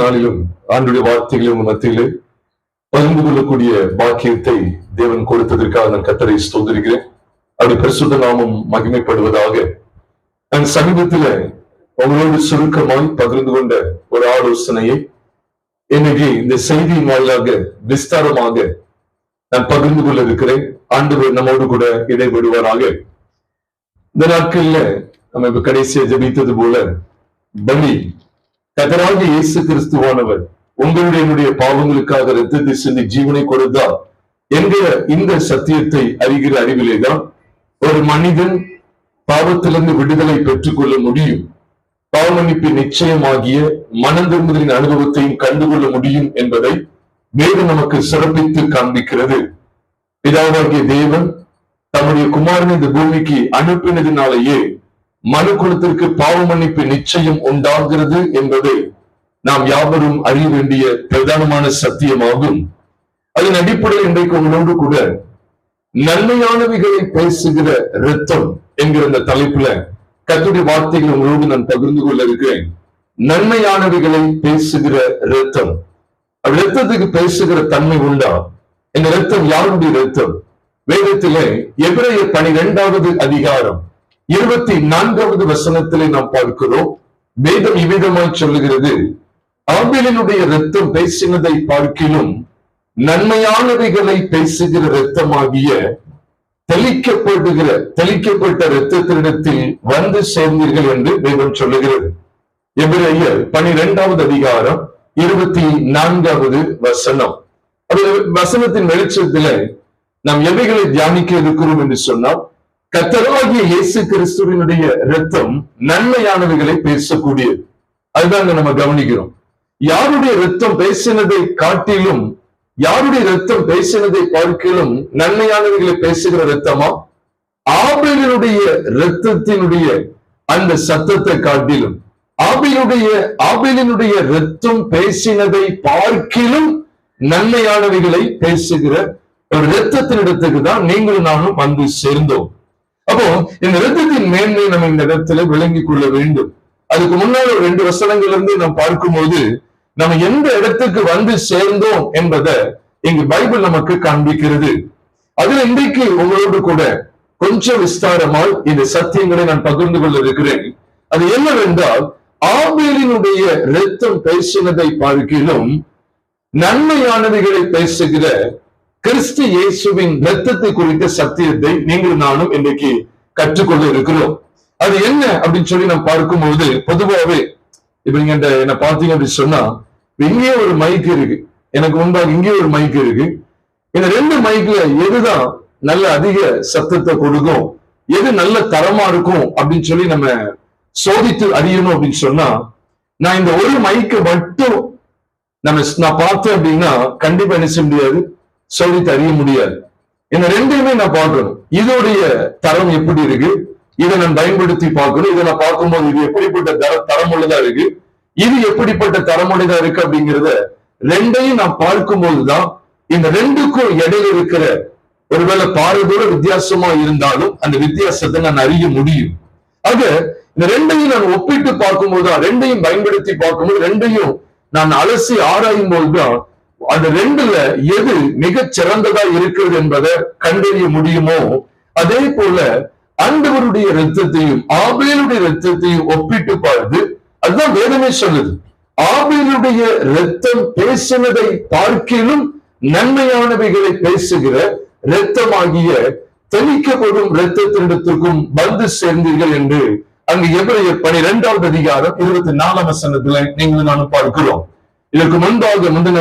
நாளிலும் ஆண்டுடைய வார்த்தைகளின் மத்தியிலே பகிர்ந்து கொள்ளக்கூடிய பாக்கியத்தை தேவன் கொடுத்ததற்காக நான் கர்த்தரை ஸ்தோத்திரிக்கிறேன். அப்படி பரிசுத்த நாமம் மகிமைப்படுவதாக. நான் சமீபத்துல உங்களோடு சுருக்கமாய் பகிர்ந்து கொண்ட ஒரு ஆலோசனையை இன்னைக்கு இந்த செய்தியின் வாயிலாக விஸ்தாரமாக நான் பகிர்ந்து கொள்ள இருக்கிறேன். ஆண்டவர் நம்மோடு கூட இடைபெறுவாராக. இந்த நாட்கள்ல நம்ம இப்ப கடைசியா ஜெபித்தது போல பலி, கர்த்தராகிய இயேசு கிறிஸ்துவானவர் உங்களுடைய பாவங்களுக்காக இரத்தத்தை சிந்தி ஜீவனை கொடுத்தார் என்கிற இந்த சத்தியத்தை அறிகிற அறிவிலேதான் ஒரு மனிதன் பாவத்திலிருந்து விடுதலை பெற்றுக் கொள்ள முடியும், பாவமன்னிப்பின் நிச்சயமாகிய மனந்திரும்புதலின் அனுபவத்தையும் கண்டுகொள்ள முடியும் என்பதை வேதம் நமக்கு சிறப்பித்து காண்பிக்கிறது. பிதாவாகிய தேவன் தம்முடைய குமாரனை இந்த பூமிக்கு அனுப்பினதினாலேயே மனு குலத்திற்கு பாவ மன்னிப்பு நிச்சயம் உண்டாகிறது என்பதை நாம் யாவரும் அறிய வேண்டிய பிரதானமான சத்தியமாகும். அதன் அடிப்படையில் இன்றைக்கு உங்களோடு கூட நன்மையானவைகளை பேசுகிற இரத்தம் என்கிற இந்த தலைப்புல கர்த்தருடைய வார்த்தைகள் உங்களோடு நான் பகிர்ந்து கொள்ள இருக்கிறேன். நன்மையானவைகளை பேசுகிற இரத்தம். இரத்தத்துக்கு பேசுகிற தன்மை உண்டா? இந்த இரத்தம் யாருடைய இரத்தம்? வேதத்திலே எபிரேயர் 12வது அதிகாரம் 24வது வசனத்திலே நாம் பார்க்கிறோம். வேதம் இவ்விதமாய் சொல்லுகிறது, ஆபேலினுடைய இரத்தம் பேசினதை பார்க்கிலும் நன்மையானவைகளை பேசுகிற இரத்தமாகிய தெளிக்கப்பட்ட இரத்தத்தினிடத்தில் வந்து சேர்ந்தீர்கள் என்று வேதம் சொல்லுகிறது. எபிரேயர் 12வது அதிகாரம் 24வது வசனம். வசனத்தின் வெளிச்சத்தில நாம் எவைகளை தியானிக்க இருக்கிறோம் என்று சொன்னால், கர்த்தராகிய இயேசு கிறிஸ்துவினுடைய இரத்தம் நன்மையானவைகளை பேசக்கூடியது. அதுதான் நம்ம கவனிக்கிறோம். யாருடைய இரத்தம் பேசினதை காட்டிலும், யாருடைய இரத்தம் பேசினதை பார்க்கிலும் நன்மையானவைகளை பேசுகிற இரத்தமா? ஆபேலினுடைய இரத்தத்தினுடைய அந்த சத்தத்தை காட்டிலும், ஆபேலினுடைய இரத்தம் பேசினதை பார்க்கிலும் நன்மையானவைகளை பேசுகிற ஒரு இரத்தத்தினிடத்துக்கு தான் நீங்களும் நானும் வந்து சேர்ந்தோம். அப்போ இந்த இரத்தத்தின் மேன்மை நம்ம இந்த இடத்துல விளங்கிக் கொள்ள வேண்டும். அதுக்கு முன்னால் ஒரு 2 வசனங்கள் இருந்து நாம் பார்க்கும்போது நம்ம எந்த இடத்துக்கு வந்து சேர்ந்தோம் என்பதை இங்கு பைபிள் நமக்கு காண்பிக்கிறது. அதுல இன்றைக்கு உங்களோடு கூட கொஞ்சம் விஸ்தாரமாய் இந்த சத்தியங்களை நான் பகிர்ந்து கொள்ள இருக்கிறேன். அது என்னவென்றால், ஆபேலினுடைய இரத்தம் பேசினதை பார்க்கிலும் நன்மையானவைகளை பேசுகிற கிறிஸ்து இயேசுவின் இரத்தத்தை குறித்த சத்தியத்தை நீங்கள் நானும் இன்றைக்கு கற்றுக்கொள்ள இருக்கிறோம். அது என்ன அப்படின்னு சொல்லி நாம் பார்க்கும்போது, பொதுவாகவே இப்ப நீங்க என்ன பார்த்தீங்க அப்படின்னு சொன்னா, இங்கே ஒரு மைக் இருக்கு, எனக்கு முன்பாக இங்கே ஒரு மைக் இருக்கு. இந்த 2 மைக்ல எதுதான் நல்ல அதிக சத்தத்தை கொடுக்கும், எது நல்ல தரமா இருக்கும் அப்படின்னு சொல்லி நம்ம சோதித்து அறியணும் அப்படின்னு சொன்னா, நான் இந்த ஒரு மைக்கை மட்டும் நான் பார்த்தேன் அப்படின்னா கண்டிப்பா என்ன செய்ய முடியாது, சோதித்து அறிய முடியாது. இந்த 2யுமே நான் பார்க்கணும், இதோடைய தரம் எப்படி இருக்கு, இதை நான் பயன்படுத்தி பார்க்கணும். இதை நான் பார்க்கும்போது இது எப்படிப்பட்ட தரம் உள்ளதா இருக்கு, இது எப்படிப்பட்ட தரமுடையதா இருக்கு அப்படிங்கிறத 2யும் நான் பார்க்கும்போதுதான் இந்த 2க்கும் இடையில இருக்கிற ஒருவேளை பாரதூர வித்தியாசமா இருந்தாலும் அந்த வித்தியாசத்தை நான் அறிய முடியும். ஆக இந்த 2யும் நான் ஒப்பிட்டு பார்க்கும்போதுதான், 2யும் பயன்படுத்தி பார்க்கும்போது, 2யும் நான் அலசி ஆராயும் போதுதான் அந்த 2ல எது மிகச் சிறந்ததா இருக்கிறது என்பதை கண்டறிய முடியுமோ, அதே போல ஆண்டவருடைய இரத்தத்தையும் ஆபேலுடைய இரத்தத்தையும் ஒப்பிட்டு பார்த்து, அதுதான் வேதமே சொல்லுது, ஆபேலுடைய இரத்தம் பேசினதை பார்க்கிலும் நன்மையானவைகளை பேசுகிற இரத்தமாகிய தெளிக்கப்படும் இரத்தத்தினிடத்திற்கும் வந்து சேர்ந்தீர்கள் என்று அங்கு எபிரேயர் 12வது அதிகாரம் 24 வசனத்துல நீங்கள் நானும் பார்க்கிறோம். இதற்கு முன்பாக முந்தின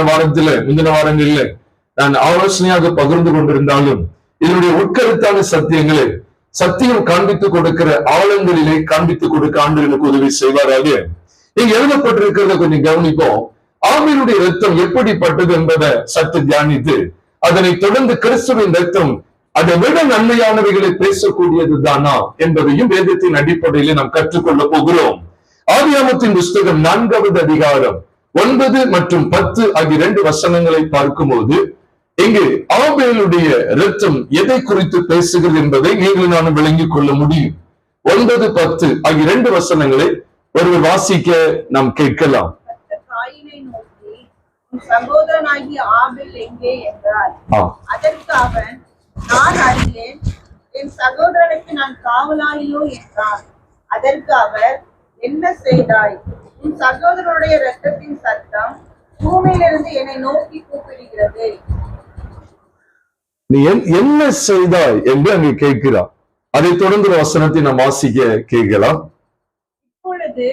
வாரங்களில் நான் ஆலோசனையாக பகிர்ந்து கொண்டிருந்தாலும் இதனுடைய உட்கருத்தான சத்தியங்களை சத்தியம் காண்பித்துக் கொடுக்கிற ஆழங்களிலே காண்பித்துக் கொடுக்க ஆண்டவருக்கு உதவி செய்வாராக. இங்க எழுதப்பட்டிருக்கிறத கொஞ்சம் கவனிப்போம். ஆபேலுடைய இரத்தம் எப்படிப்பட்டது என்பதை சற்று தியானித்து, அதனை தொடர்ந்து கிறிஸ்துவின் இரத்தம் அதை விட நன்மையானவைகளை பேசக்கூடியது தானா என்பதையும் வேதத்தின் அடிப்படையிலே நாம் கற்றுக்கொள்ள போகிறோம். ஆதியாகமத்தின் புஸ்தகம் 4வது அதிகாரம் 9 மற்றும் 10 ஆகிய 2 வசனங்களை பார்க்கும்போது, இங்கு ஆபேலுடைய இரத்தம் எதை குறித்து பேசுகிறது என்பதை நீங்கள் நானும் விளங்கிக் கொள்ள முடியும். 9, 10 ஆகிய 2 வசனங்களை ஒருவர் வாசிக்க நாம் கேட்கலாம். நோக்கி, உன் சகோதரனாகிய ஆபேல் எங்கே என்றார். அதற்கு அவன், நான் அறியேன், என் சகோதரனுக்கு நான் காவலாளியோ என்றான். அதற்கு அவர், என்ன செய்தாய்? உன் சகோதரனுடைய இரத்தத்தின் சத்தம் பூமியிலிருந்து என்னை நோக்கி கூப்பிடுகிறது. நீ என்ன செய்தாய் என்று அங்கே கேட்கிறார். அதை தொடர்ந்து வசனத்தை நாம் வாசிக்க கேட்கலாம். இப்பொழுது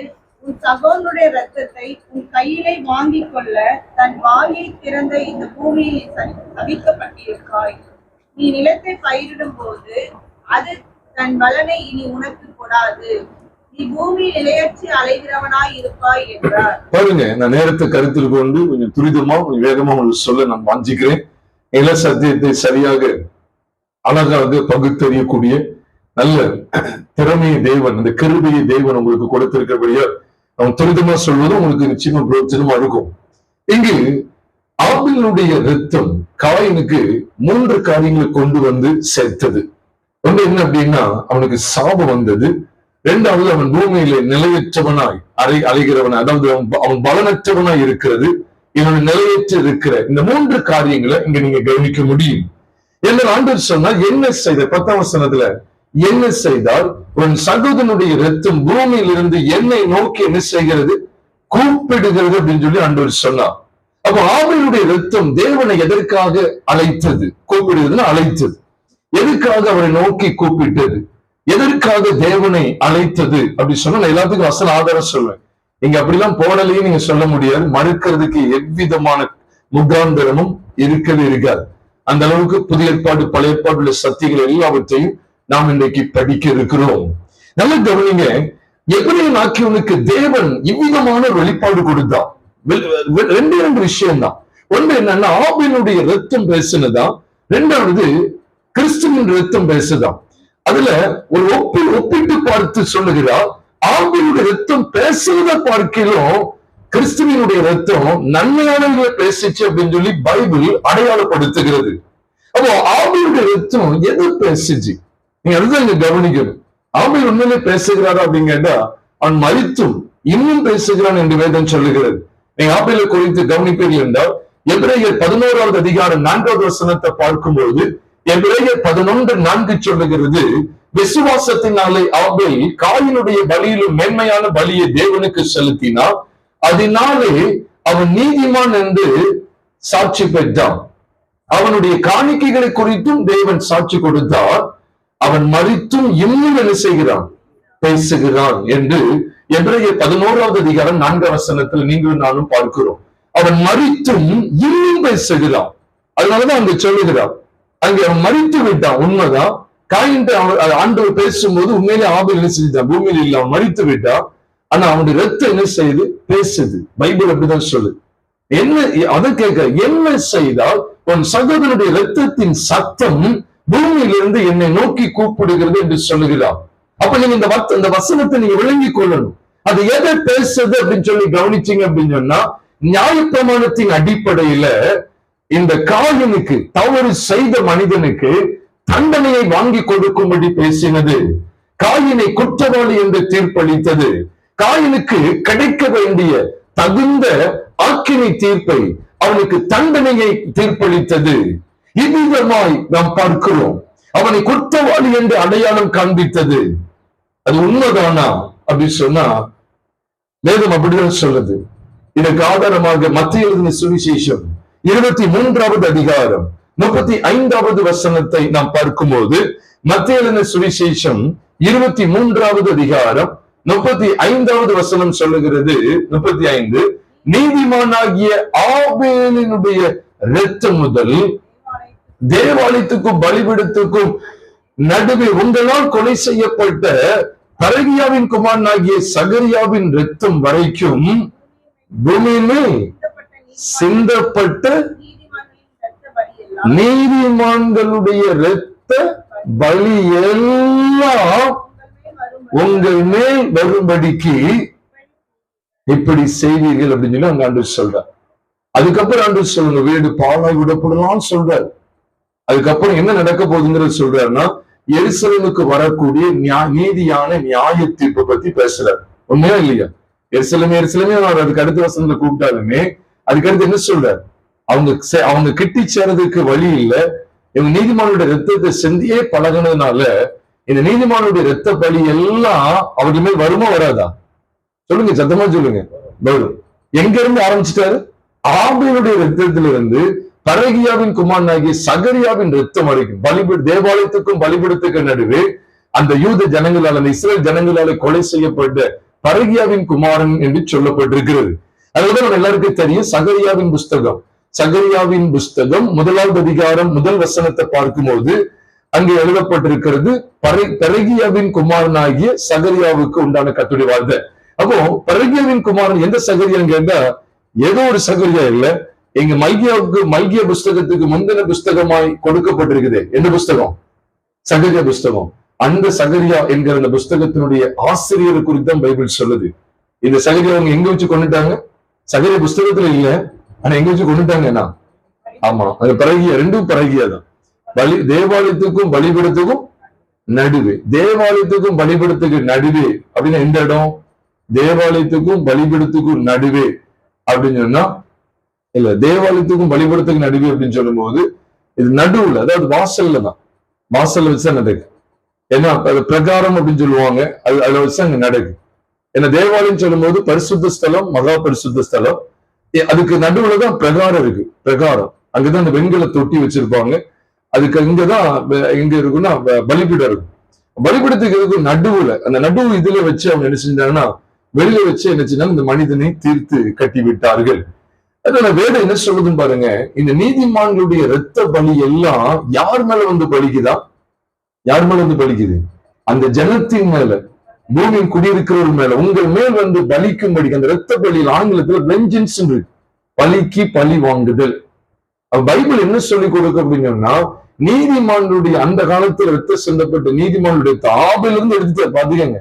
உன் சகோதரனுடைய இரத்தத்தை உன் கையிலே வாங்கிக் கொள்ள தன் வாயை திறந்த இந்த பூமியில் சபிக்கப்பட்டிருக்காய். நீ நிலத்தை பயிரிடும் போது அது தன் பலனை இனி உனக்கு கொடாது. நீ பூமியில் நிலையற்று அலைகிறவனாய் இருப்பாய் என்றார். பாருங்க, நான் நேரத்தை கருத்தில் கொண்டு கொஞ்சம் துரிதமா கொஞ்சம் வேகமா உங்களுக்கு சொல்ல நான் வாஞ்சிக்கிறேன். இள சத்தியத்தை சரியாக அழகாக பகுத்தறியக்கூடிய நல்ல திறமையை தேவன், அந்த கிருபையை தேவன் உங்களுக்கு கொடுத்திருக்கிறபடியா அவன் துரிதமா சொல்வதும் உங்களுக்கு நிச்சயமா பிரோஜனமா இருக்கும். இங்கு ஆபேலுடைய இரத்தம் காயினுக்கு 3 காரியங்களை கொண்டு வந்து சேர்த்தது. ஒன்று என்ன அப்படின்னா, அவனுக்கு சாபம் வந்தது. 2வது, அவன் பூமியில நிலையற்றவனாய் அலைகிறவனாய், அதாவது அவன் பலனற்றவனாய் இருக்கிறது. இவன் நிலையற்று இருக்கிற இந்த 3 காரியங்களை இங்க நீங்க கவனிக்க முடியும். என்ன ஆண்டவர் சொன்னா, என்ன செய்த 10ஆம் வசனத்துல, என்ன செய்தால் உன் சகோதரனுடைய இரத்தம் பூமியில் இருந்து என்னை நோக்கி என்ன செய்கிறது, கூப்பிடுகிறது அப்படின்னு சொல்லி ஆண்டவர் சொன்னார். அப்ப ஆபேலுடைய இரத்தம் தேவனை எதற்காக அழைத்தது? கூப்பிடுகிறதுன்னு அழைத்தது. எதுக்காக அவரை நோக்கி கூப்பிட்டது? எதற்காக தேவனை அழைத்தது அப்படி சொன்னா நான் எல்லாத்துக்கும் அசல் ஆதாரம் சொல்லுவேன். நீங்க அப்படிலாம் போடலையே நீங்க சொல்ல முடியாது. மறுக்கிறதுக்கு எவ்விதமான முகாந்திரமும் இருக்கவே இருக்காது. அந்த அளவுக்கு புதிய ஏற்பாடு பழைய ஏற்பாடு உள்ள சத்தியங்கள் எல்லாவற்றையும் நாம் இன்றைக்கு படிக்க இருக்கிறோம். நல்ல கவனிங்க, எபிரேய நாக்கியவனுக்கு தேவன் இவ்விதமான வெளிப்பாடு கொடுத்தான். 2 விஷயம் தான். ஒன்று என்னன்னா, ஆபேலுடைய இரத்தம் பேசுனதா. 2வது, கிறிஸ்துவின் இரத்தம் பேசுதான். அதுல ஒரு ஒப்பிட்டு பார்த்து சொல்லுகிறார், ஆபேலுடைய இரத்தம் பேசுவதை பார்க்கிலும் கிறிஸ்துவினுடைய இரத்தம் நன்மையானவர்களை பேசிச்சு அப்படின்னு சொல்லி பைபிள் அடையாளப்படுத்துகிறது. அப்போ ஆபேலுடைய இரத்தம் எது பேசிச்சு? நீங்க அதுதான் இங்க கவனிக்கணும். ஆபேல் உண்மையிலே பேசுகிறாரா அப்படின்னு கேட்டா, அவன் மரித்தும் இன்னும் பேசுகிறான் என்று வேதம் சொல்லுகிறது. நீங்க ஆபேலை குறித்து கவனிப்பீர்கள் என்றால், எபிரேயர் 11வது அதிகாரம் 4வது வசனத்தை பார்க்கும்போது எபிரேயர் 11:4 சொல்லுகிறது, விசுவாசத்தினாலே ஆபேல் காயினுடைய பலியிலும் மேன்மையான பலியை தேவனுக்கு செலுத்தினார். அதனாலே அவன் நீதிமான் என்று சாட்சி பெற்றான். அவனுடைய காணிக்கைகளை குறித்தும் தேவன் சாட்சி கொடுத்தார். அவன் மரித்தும் இன்னும் என்ன செய்கிறான், பேசுகிறான் என்று எபிரேயர் 11வது அதிகாரம் 4 வசனத்தில் நீங்களும் நானும் பார்க்கிறோம். அவன் மரித்தும் இன்னும் பேசுகிறான். அதனாலதான் அங்க சொல்லுகிறான், அங்கே அவன் மரித்து விட்டான். உண்மைதான். காயின் ஆண்டவர் பேசும்போது உண்மையிலே ஆபேல் என்ன செஞ்சான், பூமியில் இல்ல, அவன் மரித்து விட்டான். ஆனா அவனுடைய ரத்தம் என்ன செய்யுது, பேசுது. பைபிள் அப்படிதான் சொல்லு. என்ன அதை கேட்க, என்ன செய்தால் உன் சகோதரனுடைய இரத்தத்தின் சத்தம் பூமியிலிருந்து என்னை நோக்கி கூப்பிடுகிறது என்று சொல்லுகிறார். அப்ப நீங்க இந்த வசனத்தை நீங்க விளங்கி கொள்ளணும். அது எதை பேசுது அப்படின்னு சொல்லி கவனிச்சீங்க அப்படின்னு சொன்னா, நியாயப்பிரமாணத்தின் அடிப்படையில இந்த காயினுக்கு, தவறு செய்த மனிதனுக்கு தண்டனையை வாங்கி கொடுக்கும்படி பேசினது. காயினை குற்றவாளி என்று தீர்ப்பளித்தது. காயினுக்கு கிடைக்க வேண்டிய தகுந்த ஆக்கினை தீர்ப்பை, அவனுக்கு தண்டனையை தீர்ப்பளித்தது. இவ்விதமாய் நாம் பார்க்கிறோம். அவனை குற்றவாளி என்று அடையாளம் காண்பித்தது. அது உண்மைதானா அப்படி சொன்னா வேதம் அப்படிதான் சொல்லுது. இதற்கு ஆதாரமாக மத்திய எழுதின சுவிசேஷம் 23வது அதிகாரம் 35வது வசனத்தை நாம் பார்க்கும்போது, மத்திய எழுதின சுவிசேஷம் 23வது அதிகாரம் 35வது வசனம் சொல்லுகிறது, 35, நீதிமானாகிய ஆபேலினுடைய இரத்தம் முதல் தேவாலயத்துக்கும் பலிபீடத்துக்கும் நடுவே உங்களால் கொலை செய்யப்பட்ட பரகியாவின் குமாரனாகிய சகரியாவின் இரத்தம் வரைக்கும் பூமியிலே சிந்தப்பட்ட நீதிமான்களுடைய இரத்த பலி எல்லாம் உங்கள் மேல் வரும்படிக்கு இப்படி செய்வீர்கள் அப்படின்னு சொல்லி அங்க ஆண்டவர் சொல்றார். அதுக்கப்புறம் ஆண்டவர் சொல்லுங்க, வீடு பாழாய் விடப்படலாம் சொல்றாரு. அதுக்கப்புறம் என்ன நடக்க போகுதுங்கிறது சொல்றாருன்னா, எருசலேமுக்கு வரக்கூடிய நீதியான நியாய தீர்ப்பை பத்தி பேசுறாரு. உண்மையா இல்லையா? எருசலேமே அவர் அதுக்கு அடுத்த வசனத்துல கூப்பிட்டாலுமே அதுக்கடுத்து என்ன சொல்றாரு, அவங்க கிட்டி சேரதுக்கு வழி இல்லை, இவங்க நீதிமானுடைய ரத்தத்தை சிந்தியே பழகினதுனால இந்த நீதிமானுடைய ரத்த பலி எல்லாம் அவருக்கு மேல் வருமா வராதா? சொல்லுங்க, சத்தமா சொல்லுங்க. வரும். எங்க இருந்து ஆரம்பிச்சிட்டாரு? ஆபேலுடைய ரத்தத்திலிருந்து பரகியாவின் குமாரனாகிய சகரியாவின் ரத்தம் வரைக்கும் தேவாலயத்துக்கும் பலிபீடத்துக்கு நடுவே அந்த யூத ஜனங்களால், அந்த இஸ்ரேல் ஜனங்களால கொலை செய்யப்பட்ட பரகியாவின் குமாரன் என்று சொல்லப்பட்டிருக்கிறது. அதுதான் நம்ம எல்லாருக்கும் தெரியும். சகரியாவின் புஸ்தகம் 1வது அதிகாரம் 1 வசனத்தை பார்க்கும்போது அங்கே எழுதப்பட்டிருக்கிறது பரகியாவின் குமாரனாகிய சகரியாவுக்கு உண்டான கர்த்தருடைய வார்த்தை. அப்போ பரகியாவின் குமாரன் எந்த சகரியான்னு கேட்டா ஏதோ ஒரு சகரியா இல்ல, எங்க மல்கியா புஸ்தகத்துக்கு முந்தின புஸ்தகமாய் கொடுக்கப்பட்டிருக்குது. என்ன புஸ்தகம்? சகரியா புஸ்தகம். அந்த சகரியா என்கிற அந்த புஸ்தகத்தினுடைய ஆசிரியர் குறித்தான் பைபிள் சொல்லுது. இந்த சகரியா அவங்க எங்க வச்சு கொண்டுட்டாங்க? சகரியா புஸ்தகத்துல இல்ல, ஆனா எங்க வச்சு கொண்டுட்டாங்கன்னா, ஆமா, அது பரகியா, ரெண்டும் பரகியா தான். தேவாலயத்துக்கும் பலிபீடத்துக்கும் நடுவே, தேவாலயத்துக்கும் பலிபீடத்துக்கு நடுவே அப்படின்னா எந்த இடம்? தேவாலயத்துக்கும் பலிபீடத்துக்கும் நடுவே அப்படின்னு சொன்னா இல்ல, தேவாலயத்துக்கும் பலிபீடத்துக்கு நடுவே அப்படின்னு சொல்லும் போது இது நடுவுல, அதாவது வாசல்ல தான், வாசல்ல வச்சுதான் நடக்கு. ஏன்னா அது பிரகாரம் அப்படின்னு சொல்லுவாங்க, அதுல வச்சு அங்க நடக்கு. ஏன்னா தேவாலயம் சொல்லும் போது பரிசுத்த ஸ்தலம், மகா பரிசுத்த ஸ்தலம், அதுக்கு நடுவுலதான் பிரகாரம் இருக்கு. பிரகாரம் அங்கதான் அந்த வெண்கல தொட்டி வச்சிருப்பாங்க. அதுக்கு இங்கதான் எங்க இருக்குன்னா பலிபீடம் இருக்கும். பலிபீடத்துக்கு இருக்கு நடுவுல, அந்த நடுவு இதுல வச்சு அவங்க என்ன செஞ்சாங்கன்னா, வெளியில வச்சு என்ன செஞ்சாங்க, இந்த மனிதனை தீர்த்து கட்டி விட்டார்கள். அதனால வேதம் என்ன சொல்லுதுன்னு பாருங்க, இந்த நீதிமான்களுடைய இரத்த பலி எல்லாம் யார் மேல வந்து பலிக்குதா? யார் மேல வந்து பலிக்குது? அந்த ஜனத்தின் மேல, பூமியின் குடியிருக்கிறவர்கள் மேல, உங்கள் மேல் வந்து பலிக்கும்படி. அந்த இரத்த பலியில் ஆங்கிலத்துல வெஞ்சன்ஸ் இருக்கு, பலிக்கு பழி வாங்குதல். பைபிள் என்ன சொல்லி கொடுக்க அப்படின்னா, நீதிமான்களுடைய அந்த காலத்துல ரத்த சிந்தப்பட்ட நீதிமான்களுடைய ஆபேல்ல இருந்து எடுத்து பாத்துக்கங்க.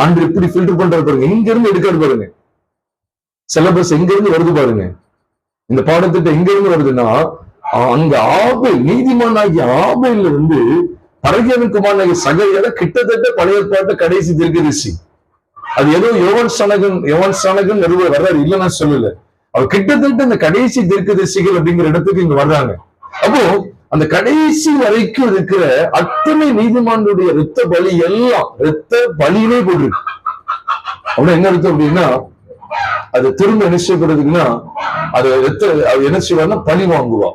ஆண்டு எப்படி ஃபில்டர் பண்றது பாருங்க, இங்க இருந்து எடுக்கிறது பாருங்க. சிலபஸ் எங்க இருந்து வருது பாருங்க, இந்த பாடத்திட்டம் எங்க இருந்து வருதுன்னா, அங்க ஆபேல், நீதிமான் ஆகிய ஆபேல்ல வந்து பரகியாவின் குமாரனாகிய சகரியா கிட்டத்தட்ட பழைய ஏற்பாட்டு கடைசி தீர்க்கதரிசி. அது ஏதோ யோவான் ஸ்நானகன் நிறுவனம் வர்றாரு, இல்ல நான் சொல்லல, அவர் கிட்டத்தட்ட இந்த கடைசி தீர்க்கதரிசிகள் அப்படிங்கிற இடத்துக்கு இங்க வர்றாங்க. அப்போ அந்த கடைசி வரைக்கும் இருக்கிற அத்தனை நீதிமான்களுடைய இரத்த பலி எல்லாம் இரத்த பலியிலே போட்டிருக்கு. அப்படின்னா என்ன அர்த்தம் அப்படின்னா, அது திரும்ப என்ன செய்யப்படுதுன்னா, அது என்ன செய்வார்னா பழி வாங்குவா.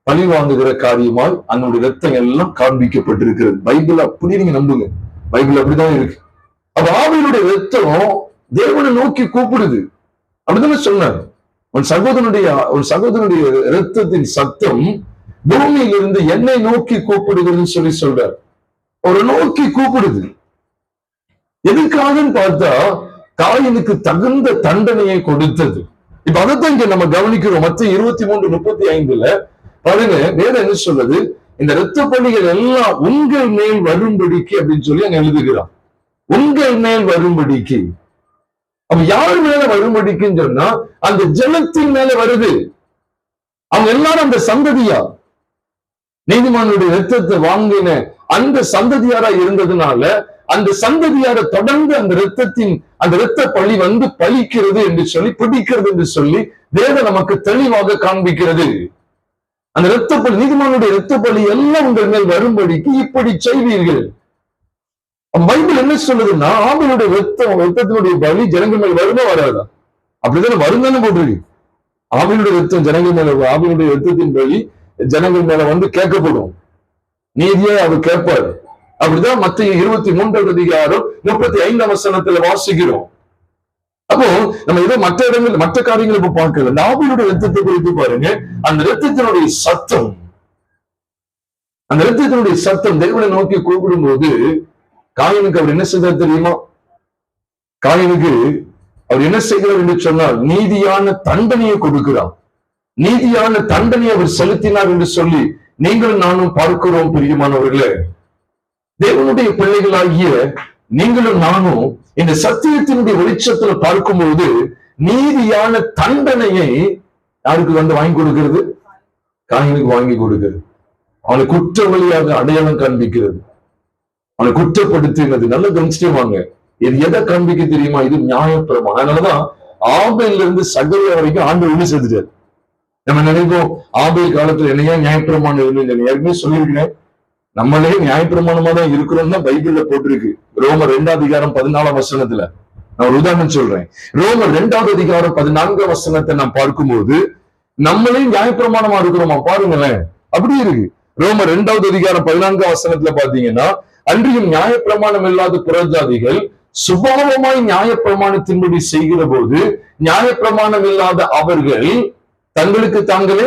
பழி வாங்குகிற காரியமால் அதனுடைய ரத்தம் எல்லாம் காண்பிக்கப்பட்டிருக்கிறது. பைபிள் அப்படி நீங்க நம்புங்க, பைபிள் அப்படிதான் இருக்கு. அப்ப ஆவியினுடைய ரத்தம் தேவனை நோக்கி கூப்பிடுது. அப்படித்தானே சொன்னார், உன் சகோதரனுடைய இரத்தத்தின் சத்தம் பூமியிலிருந்து என்னை நோக்கி கூப்பிடுகிறதுன்னு சொல்லி சொல்றார். ஒரு நோக்கி கூப்பிடுது. எதுக்காகன்னு பார்த்தா, காயினுக்கு தகுந்த தண்டனையை கொடுத்தது. இப்ப அதைத்தான் இங்க நம்ம கவனிக்கிறோம். மத்திய 23:35 பாருங்க, வேற என்ன சொல்றது, இந்த இரத்த பலிகள் எல்லாம் உங்கள் மேல் வரும்படிக்கு அப்படின்னு சொல்லி அங்க எழுதுகிறான். உங்கள் மேல் வரும்படிக்கு. அப்ப யார் மேல வரும்படிக்குன்னு சொன்னா, அந்த ஜனத்தின் மேல வருது. அவங்க எல்லாரும் அந்த சந்ததியா, நீதிமானுடைய இரத்தத்தை வாங்கின அந்த சந்ததியாரா இருந்ததுனால, அந்த சந்ததியார தொடர்ந்து அந்த இரத்த பழி வந்து பலிக்கிறது என்று சொல்லி, பிடிக்கிறது என்று சொல்லி வேதம் நமக்கு தெளிவாக காண்பிக்கிறது. அந்த இரத்த பலி, நீதிமானுடைய இரத்த பலி எல்லாம் உங்கள் மேல் வரும்படிக்கு இப்படி செய்வீர்கள். பைபிள் என்ன சொல்லுதுன்னா, ஆவினுடைய ரத்தத்தினுடைய பலி ஜனங்கள் மேல் வருமா வராதா? அப்படித்தானே வருந்தானே போட்டிருக்கு. ஆவினுடைய ரத்தம் ஜனங்கள் மேல, ஆவினுடைய ரத்தத்தின் பலி ஜனங்கள் மேல வந்து கேட்கப்படும். நீதியே அவர் கேட்பாரு. அப்படிதான் மத்திய 23:35 வசனத்துல வாசிக்கிறோம். அப்போ நம்ம ஏதோ மற்ற இடங்கள், மற்ற காரியங்களை இப்ப பார்க்கல. இந்த ஆவினுடைய ரத்தத்தை குறித்து பாருங்க. அந்த ரத்தத்தினுடைய சத்தம், அந்த ரத்தத்தினுடைய சத்தம் தேவனை நோக்கி கூப்பிடும் போது, காயினுக்கு அவர் என்ன செய்தார் தெரியுமா? காயினுக்கு அவர் என்ன செய்கிறார் என்று சொன்னால், நீதியான தண்டனையை கொடுக்கிறார். நீதியான தண்டனையை அவர் செலுத்தினார் என்று சொல்லி நீங்களும் நானும் பார்க்கிறோம். பிரியமானவர்களே, தேவனுடைய பிள்ளைகளாகிய நீங்களும் நானும் இந்த சத்தியத்தினுடைய வெளிச்சத்துல பார்க்கும்போது, நீதியான தண்டனையை யாருக்கு வந்து வாங்கி கொடுக்கிறது? காயினுக்கு வாங்கி கொடுக்கிறது. அவனை குற்றவாளியாக அடையாளம் காண்பிக்கிறது, அவனை குற்றப்படுத்தினது. நல்ல கவனிச்சுவாங்க. இது எதை காண்பிக்க தெரியுமா? இது நியாயப்பிரமாணம். அதனாலதான் ஆபேல்ல இருந்து சகரியா வரைக்கும் ஆண்டவர் ஒண்ணு சேர்த்துட்டார். நம்ம நினைப்போம் ஆபேல் காலத்துல என்னையா நியாயப்பிரமாணம் இருந்தது, ஏற்கனவே சொல்லியிருக்கிறேன். நம்மளே நியாயப்பிரமாணமா தான் இருக்கிறோம் தான் பைபிள்ல போட்டிருக்கு. ரோமர் 2:14 நான் ஒரு உதாரணம் சொல்றேன். ரோமர் 2:14 நாம் பார்க்கும்போது நம்மளே நியாயப்பிரமாணமா இருக்கிறோமா பாருங்களேன். அப்படி இருக்கு. ரோமர் 2:14 பாத்தீங்கன்னா, அன்றியும் நியாயப்பிரமாணம் இல்லாத புறஜாதிகள் சுபாவமாய் நியாயப்பிரமாணத்தின்படி செய்கிற போது நியாயப்பிரமாணம் இல்லாத அவர்கள் தங்களுக்கு தாங்களே,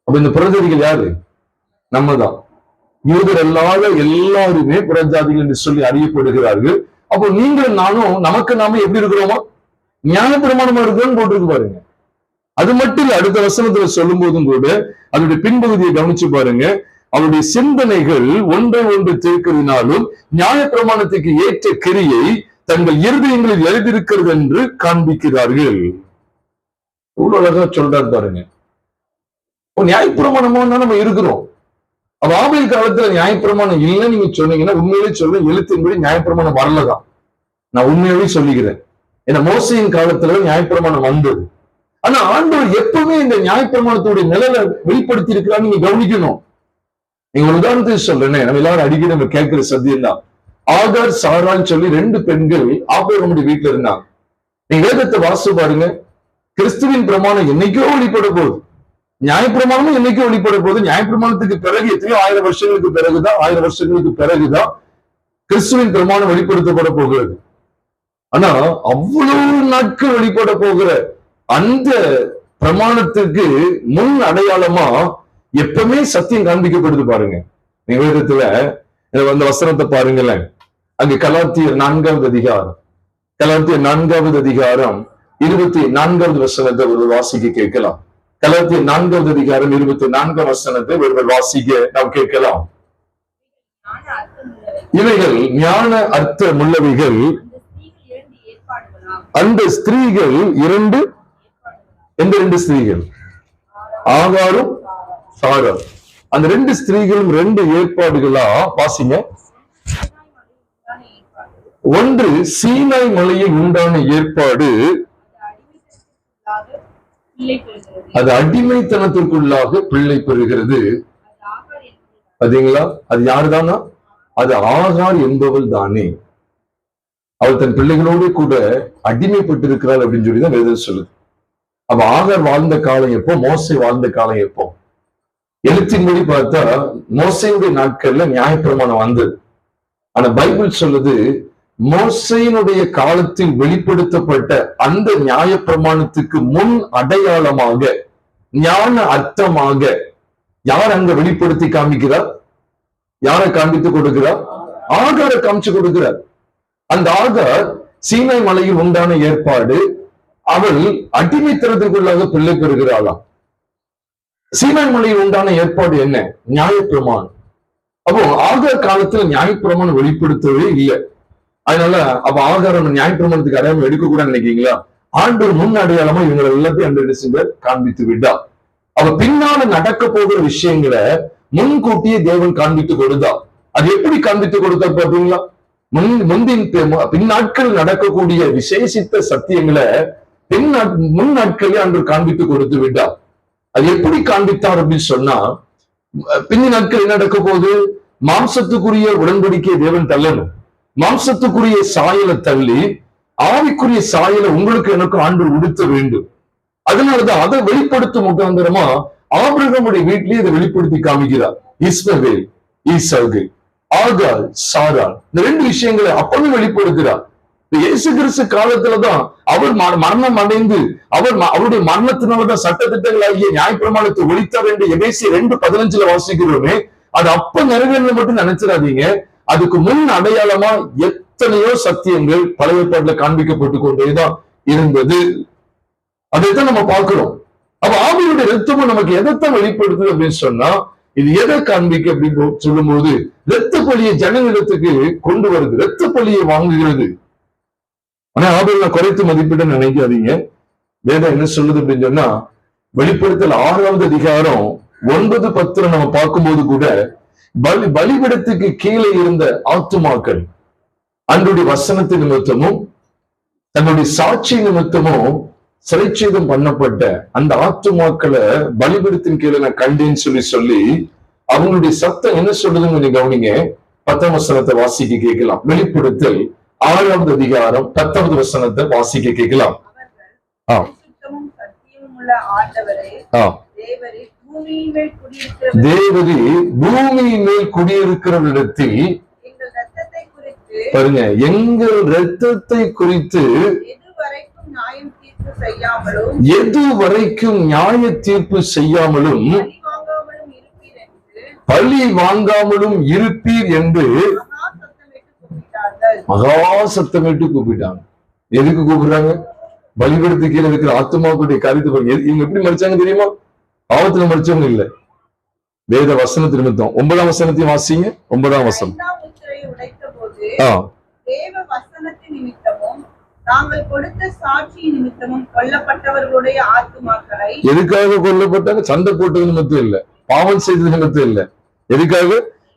அப்ப இந்த புறஜாதிகள் யாரு? நம்ம தான். யூதர் அல்லாத எல்லாருமே புறஜாதிகள் என்று சொல்லி அறியப்படுகிறார்கள். அப்போ நீங்கள் நானும் நமக்கு நாம எப்படி இருக்கிறோமா? நியாயப்பிரமாணமா இருக்கிறோம்னு போட்டிருக்கு பாருங்க. அது மட்டும் இல்ல, அடுத்த வசனத்துல சொல்லும் போதும் கூட அதனுடைய பின்பகுதியை கவனிச்சு பாருங்க. அவருடைய சிந்தனைகள் ஒன்றை ஒன்று தேர்க்கிறதுனாலும் நியாயப்பிரமாணத்துக்கு ஏற்ற கிரியை தங்கள் இருதயங்களில் எழுதியிருக்கிறது என்று காண்பிக்கிறார்கள். இவ்வளவு அழகா சொல்றாரு பாருங்க. நியாயப்பிரமாணமா நம்ம இருக்கிறோம். அப்ப ஆபேல் காலத்துல நியாயப்பிரமாணம் இல்லைன்னு நீங்க சொன்னீங்கன்னா உண்மையிலே சொல்ல எழுத்தின்படி நியாயப்பிரமாணம் வரலதான். நான் உண்மையாவே சொல்லிக்கிறேன். ஏன்னா மோசையின் காலத்துல நியாயப்பிரமாணம் வந்தது. ஆனா ஆண்டவர் எப்பவுமே இந்த நியாயப்பிரமாணத்துடைய நிலையில வெளிப்படுத்தி இருக்கிறான்னு நீங்க கவனிக்கணும். நீங்க ஒரு உதாரணத்துக்கு சொல்றேன். நம்ம எல்லாரும் அடிக்கடி நம்ம கேட்கிற சத்தியம் தான். ஆகார் சாரான்னு சொல்லி 2 பெண்கள் ஆபிரகாமுடைய வீட்டுல இருந்தாங்க. நீங்க வேதத்தை வாசிச்சு பாருங்க. கிறிஸ்துவின் பிரமாணம் என்னைக்கோ வெளிப்பட போகுது. நியாயப்பிரமாணமும் என்னைக்கோ வெளிப்பட போகுது. நியாயப்பிரமாணத்துக்கு பிறகு எத்தனையோ 1000 வருஷங்களுக்கு பிறகுதான் 1000 வருஷங்களுக்கு பிறகுதான் கிறிஸ்துவின் பிரமாணம் வெளிப்படுத்தப்பட போகிறது. ஆனா அவ்வளவு நாட்கள் வெளிப்பட போகிற அந்த பிரமாணத்துக்கு முன் அடையாளமா எப்பவுமே சத்தியம் காண்பிக்கப்படுது பாருங்க. நீங்க வேதத்துல அந்த வசனத்தை பாருங்களேன். அங்க கலாத்தியர் 4வது அதிகாரம், கலாத்தியர் 4வது அதிகாரம் 24வது வசனத்தை ஒரு வாசிக்க கேட்கலாம். கலாத்தியர் 4வது அதிகாரம் 24 வசனத்தை ஒருவர் வாசிக்க நாம் கேட்கலாம். இவைகள் ஞான அர்த்தமுள்ளவைகள். அந்த ஸ்திரீகள் எந்த 2 ஸ்திரீகள்? ஆகாரும் சாரார். அந்த 2 ஸ்திரீகளும் 2 ஏற்பாடுகளா வாசிங்க. ஒன்று சீனாய் மலையில் உண்டான ஏற்பாடு, அது அடிமைத்தனத்திற்குள்ளாக பிள்ளை பெறுகிறது. பாத்தீங்களா? அது யாருதானா? அது ஆகார் என்பவள் தானே. அவள் தன் பிள்ளைகளோடு கூட அடிமைப்பட்டிருக்கிறாள் அப்படின்னு சொல்லிதான் வேதம் சொல்லுது. அப்ப ஆகார் வாழ்ந்த காலம் எப்போ? மோசே வாழ்ந்த காலம் எப்போ? எழுத்தின்படி பார்த்தா மோசையுடைய நாட்கள்ல நியாயப்பிரமாணம் வந்தது. ஆனா பைபிள் சொல்லுது மோசையினுடைய காலத்தில் வெளிப்படுத்தப்பட்ட அந்த நியாயப்பிரமாணத்துக்கு முன் அடையாளமாக, ஞான அர்த்தமாக யார் அங்க வெளிப்படுத்தி காமிக்கிறார்? யாரை காண்பித்து கொடுக்கிறார்? ஆகாரை காமிச்சு கொடுக்கிறார். அந்த ஆகார் சீனாய் மலையில் உண்டான ஏற்பாடு, அவள் அடிமைத்தனத்திற்குள்ளாக பிள்ளை பெறுகிறாளாம். சீனாய் மலையில் உண்டான ஏற்பாடு என்ன? நியாயப்பிரமாணம். அப்போ ஆகார் காலத்துல நியாயப்பிரமாணம் வெளிப்படுத்தவே இல்லை. அதனால அப்ப ஆகாரம் நியாயப்பிரமாணத்துக்கு அடையாளம் எடுக்கக்கூடாதுன்னு நினைக்கிறீங்களா? ஆண்டவர் முன் அடையாளமா இவங்களை எல்லாத்தையும் அந்த காண்பித்து விட்டா. அவ பின்னால நடக்க போகிற விஷயங்களை முன்கூட்டியே தேவன் காண்பித்து கொடுத்தா. அது எப்படி காண்பித்து கொடுத்தா பாத்தீங்களா? பின்னாட்கள் நடக்கக்கூடிய விசேஷித்த சத்தியங்களை முன் நாட்களே அன்று காண்பித்து கொடுத்து விட்டா. அது எப்படி காண்பித்தார் அப்படின்னு சொன்னா, பின்னி நாட்கள் என்ன நடக்க போகுது? மாம்சத்துக்குரிய உடன்படிக்கையை தேவன் தள்ளணும். மாம்சத்துக்குரிய சாயலை தள்ளி ஆவிக்குரிய சாயலை உங்களுக்கு எனக்கும் ஆண்டவர் உடுத்த வேண்டும். அதனாலதான் அதை வெளிப்படுத்தும் முகாந்திரமா ஆபிரகாமுடைய வீட்டிலேயே இதை வெளிப்படுத்தி காமிக்கிறார். இஸ்மவேல், ஈசாக்கு, ஆகார், சாராள், இந்த 2 விஷயங்களை அப்பவே வெளிப்படுத்துகிறார். இயேசு கிறிஸ்து காலத்துலதான் அவர் மரணம் அடைந்து அவருடைய மரணத்தினாலதான் சட்டத்திட்டங்களாகிய நியாயப்பிரமாணத்தை ஒழித்தார் என்று எபேசியர் 2:15 வாசிக்கிறோமே. அது அப்ப நிறைவேற மட்டும் நினைச்சிடாதீங்க. அதுக்கு முன் அடையாளமா எத்தனையோ சத்தியங்கள் பழைய ஏற்பாட்டுல காண்பிக்கப்பட்டு கொண்டேதான் இருந்தது. அதைத்தான் நம்ம பார்க்கிறோம். அப்ப ஆவியுடைய ரத்தமும் நமக்கு எதைத்தான் வெளிப்படுத்துது அப்படின்னு சொன்னா, இது எதை காண்பிக்க அப்படின்னு சொல்லும் போது இரத்த பலியை ஜனநிலத்துக்கு கொண்டு வருது, இரத்த பலியை வாங்குகிறது. ஆனா ஆவியை குறைத்து மதிப்பிட நினைக்காதீங்க. வேதம் என்ன சொல்லுது அப்படின்னு சொன்னா, வெளிப்படுத்தல் 6வது அதிகாரம் 9-10 நம்ம பார்க்கும்போது கூட பலிபீடத்துக்கு கீழே இருந்த ஆத்துமாக்கள் அன்றைய வசனத்தின் நிமித்தமும் தன்னுடைய சாட்சி நிமித்தமும் சிறைச்சேதம் பண்ணப்பட்ட அந்த ஆத்துமாக்களை பலிபீடத்தின் கீழே நான் கண்டேன்னு சொல்லி அவங்களுடைய சத்தம் என்ன சொல்லுதுன்னு நீங்க கவனிங்க. 10ஆம் வசனத்தை வாசிக்க கேட்கலாம். வெளிப்படுத்தல் 6வது அதிகாரம் 10வது வசனத்தை வாசிக்க கேட்கலாம். தேவரே பூமியின் மேல் குடியிருக்கிறவரிடத்தில் பாருங்க, எங்கள் இரத்தத்தை குறித்து எது வரைக்கும் நியாய தீர்ப்பு செய்யாமலும் பழி வாங்காமலும் இருப்பீர் என்று மகா சத்தமிட்டு கூப்பிட்டாங்க. எதுக்கு கூப்பிடுறாங்க? பலிபீடத்து கீழே இருக்கிற ஆத்மாவுடைய காரியத்தை பாருங்க. இவங்க எப்படி மறிச்சாங்க தெரியுமா? பாவத்துல மறிச்சவங்க இல்ல, வேத வசனத்து நிமித்தம். 9ஆம் வசனத்தையும் வாசிங்க. 9ஆம் வசனம். நாங்கள் கொடுத்த சாட்சி நிமித்தமும் கொல்லப்பட்டவர்களுடைய ஆத்துமாக்களை. எதுக்காக கொல்லப்பட்டாங்க? சண்டை போட்டது நிமித்தம் இல்ல, பாவம் செய்தது நிமித்தம் இல்ல. எதுக்காக?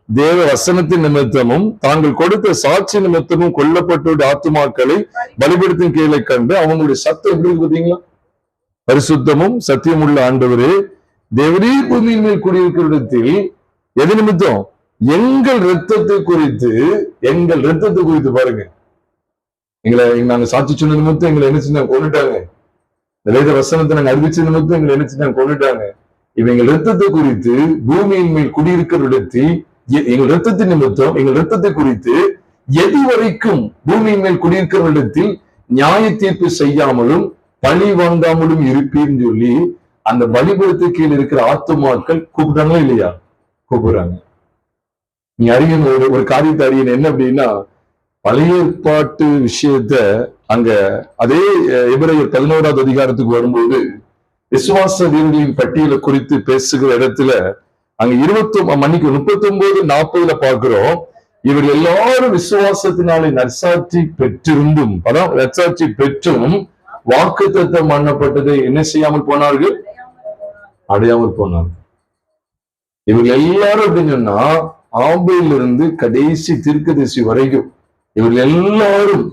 தேவ வசனத்தின் நிமித்தமும் தாங்கள் கொடுத்த சாட்சி நிமித்தமும் கொல்லப்பட்டவருடைய ஆத்துமாக்களை பலிபீடத்தின் கீழே கண்டு அவங்களுடைய சத்தம் எப்படி இருக்கு பாத்தீங்களா? பரிசுத்தமும் சத்தியம் உள்ள ஆண்டவரே, தேவரே பூமியின் மேல் குடியிருக்கிற இடத்தில் எது நிமித்தம்? எங்கள் இரத்தத்தை குறித்து பாருங்க. எங்களை நாங்க சாட்சி சொன்ன நிமித்தம் எங்களை என்ன செஞ்சாங்க? கொண்டுட்டாங்க. வேத வசனத்தை நாங்க அறிவிச்ச நிமித்தம் எங்களை என்ன செஞ்சாங்க? கொண்டுட்டாங்க. இவங்க எங்கள் இரத்தத்தை குறித்து பூமியின் மேல் குடியிருக்கிற இடத்தில் எங்கள் இரத்தத்தின் நிமித்தம் எங்கள் இரத்தத்தை குறித்து எது வரைக்கும் பூமியின் மேல் குடியிருக்கிற இடத்தில் நியாய தீர்ப்பு செய்யாமலும் பழி வாங்காமலும் இருப்பீர்னு சொல்லி அந்த பலிபீடத்து கீழ் இருக்கிற ஆத்துமாக்கள் கூப்பிடுறாங்களா இல்லையா? கூப்பிடுறாங்க. நீ அறியணும் ஒரு காரியத்தை அறியணும். என்ன அப்படின்னா, பழைய ஏற்பாட்டு விஷயத்த அங்க அதே எபிரேயர் 11வது அதிகாரத்துக்கு வரும்போது விசுவாச வீரர்களின் பட்டியலை குறித்து பேசுகிற இடத்துல அங்க 39:40 பார்க்கிறோம். இவர் எல்லாரும் விசுவாசத்தினாலே நற்சாட்சி பெற்றிருந்தும், அதான் நற்சாட்சி பெற்றும் வாக்குத்தத்தம் பண்ணப்பட்டதை என்ன செய்யாமல் போனார்கள்? அடையாமல் போனார்கள். இவர்கள் எல்லாரும் அப்படின்னு சொன்னா ஆபேலிருந்து கடைசி தீர்க்கதரிசி வரைக்கும் இவர்கள் எல்லாரும்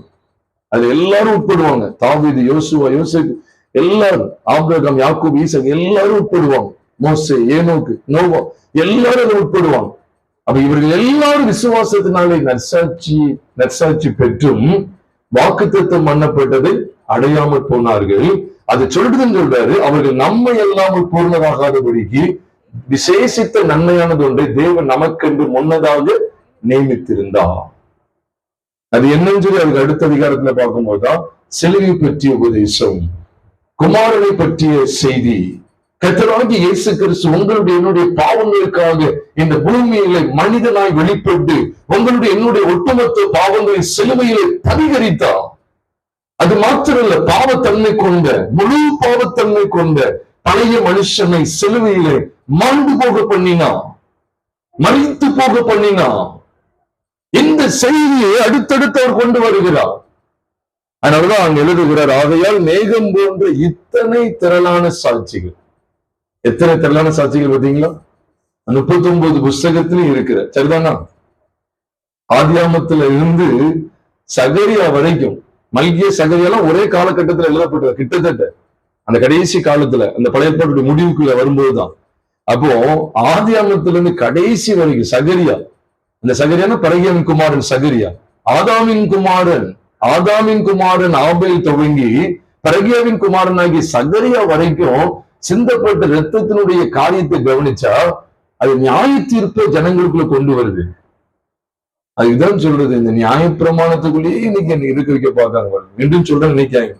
அது எல்லாரும் உட்படுவாங்க. தாவீது, யோசுவா, யோசேப்பு எல்லாரும், ஆபிரகாம், யாக்கூப், ஈசாக் எல்லாரும் உட்படுவாங்க. மோசே, ஏனோக்கு, நோவா எல்லாரும் அதை உட்படுவாங்க. அப்ப இவர்கள் எல்லாரும் விசுவாசத்தினாலே நற்சாட்சி பெற்றும் வாக்குத்தத்தம் பண்ணப்பட்டதை அடையாமல் போனார்கள். அது சொல்றாரு, அவர்கள் நம்மை அல்லாமல் பூர்ணராகாதபடிக்கு விசேஷித்த நன்மையானது ஒன்றை தேவன் நமக்கென்று முன்னதாக நியமித்திருந்தார். அது என்னன்னு சொல்லி அதுக்கு அடுத்த அதிகாரத்துல பார்க்கும்போதுதான் சிலுவை பற்றிய உபதேசம், குமாரனை பற்றிய செய்தி. கர்த்தராகிய இயேசு கிறிஸ்து உங்களுடைய என்னுடைய பாவங்களுக்காக இந்த பூமியில மனிதனாய் வெளிப்பட்டு உங்களுடைய என்னுடைய ஒட்டுமொத்த பாவங்களை சிலுவையிலே பரிகரித்தார். அது மாத்திரமல்ல, பாவத்தன்மை கொண்ட முழு பாவத்தன்மை கொண்ட பழைய மனுஷனை சிலுவையிலே மாண்டு போக பண்ணினா, மறித்து போக பண்ணினா. இந்த செய்தியை அடுத்தடுத்து அவர் கொண்டு வருகிறார். அதனாலதான் அங்க எழுதுகிறார், ஆகையால் மேகம் போன்ற இத்தனை திரளான சாட்சிகள். எத்தனை திரளான சாட்சிகள் பார்த்தீங்களா? 39 புஸ்தகத்திலும் இருக்கிற, சரிதானா? ஆதியாமத்துல இருந்து சகரியா வரைக்கும், மல்கிய சகரியாலாம் ஒரே காலகட்டத்தில் எழுதப்பட்டது. கிட்டத்தட்ட அந்த கடைசி காலத்துல அந்த பழைய ஏற்பாட்டுடைய முடிவுக்குள்ள வரும்போதுதான். அப்போ ஆதியாமத்துல இருந்து கடைசி வரைக்கும் சகரியா, அந்த சகரியான பரகியாவின் குமாரன் சகரியா, ஆதாமின் குமாரன் ஆபேல் துவங்கி பரகியாவின் குமாரன் ஆகிய சகரியா வரைக்கும் சிந்தப்பட்ட இரத்தத்தினுடைய காரியத்தை கவனிச்சா அது நியாய தீர்ப்பை ஜனங்களுக்குள்ள கொண்டு வருது. அதுதான் சொல்றது, இந்த நியாய பிரமாணத்துக்குள்ளேயே இன்னைக்கு இருக்க வைக்க பார்க்காங்க. மீண்டும் சொல்ற நினைக்காங்க,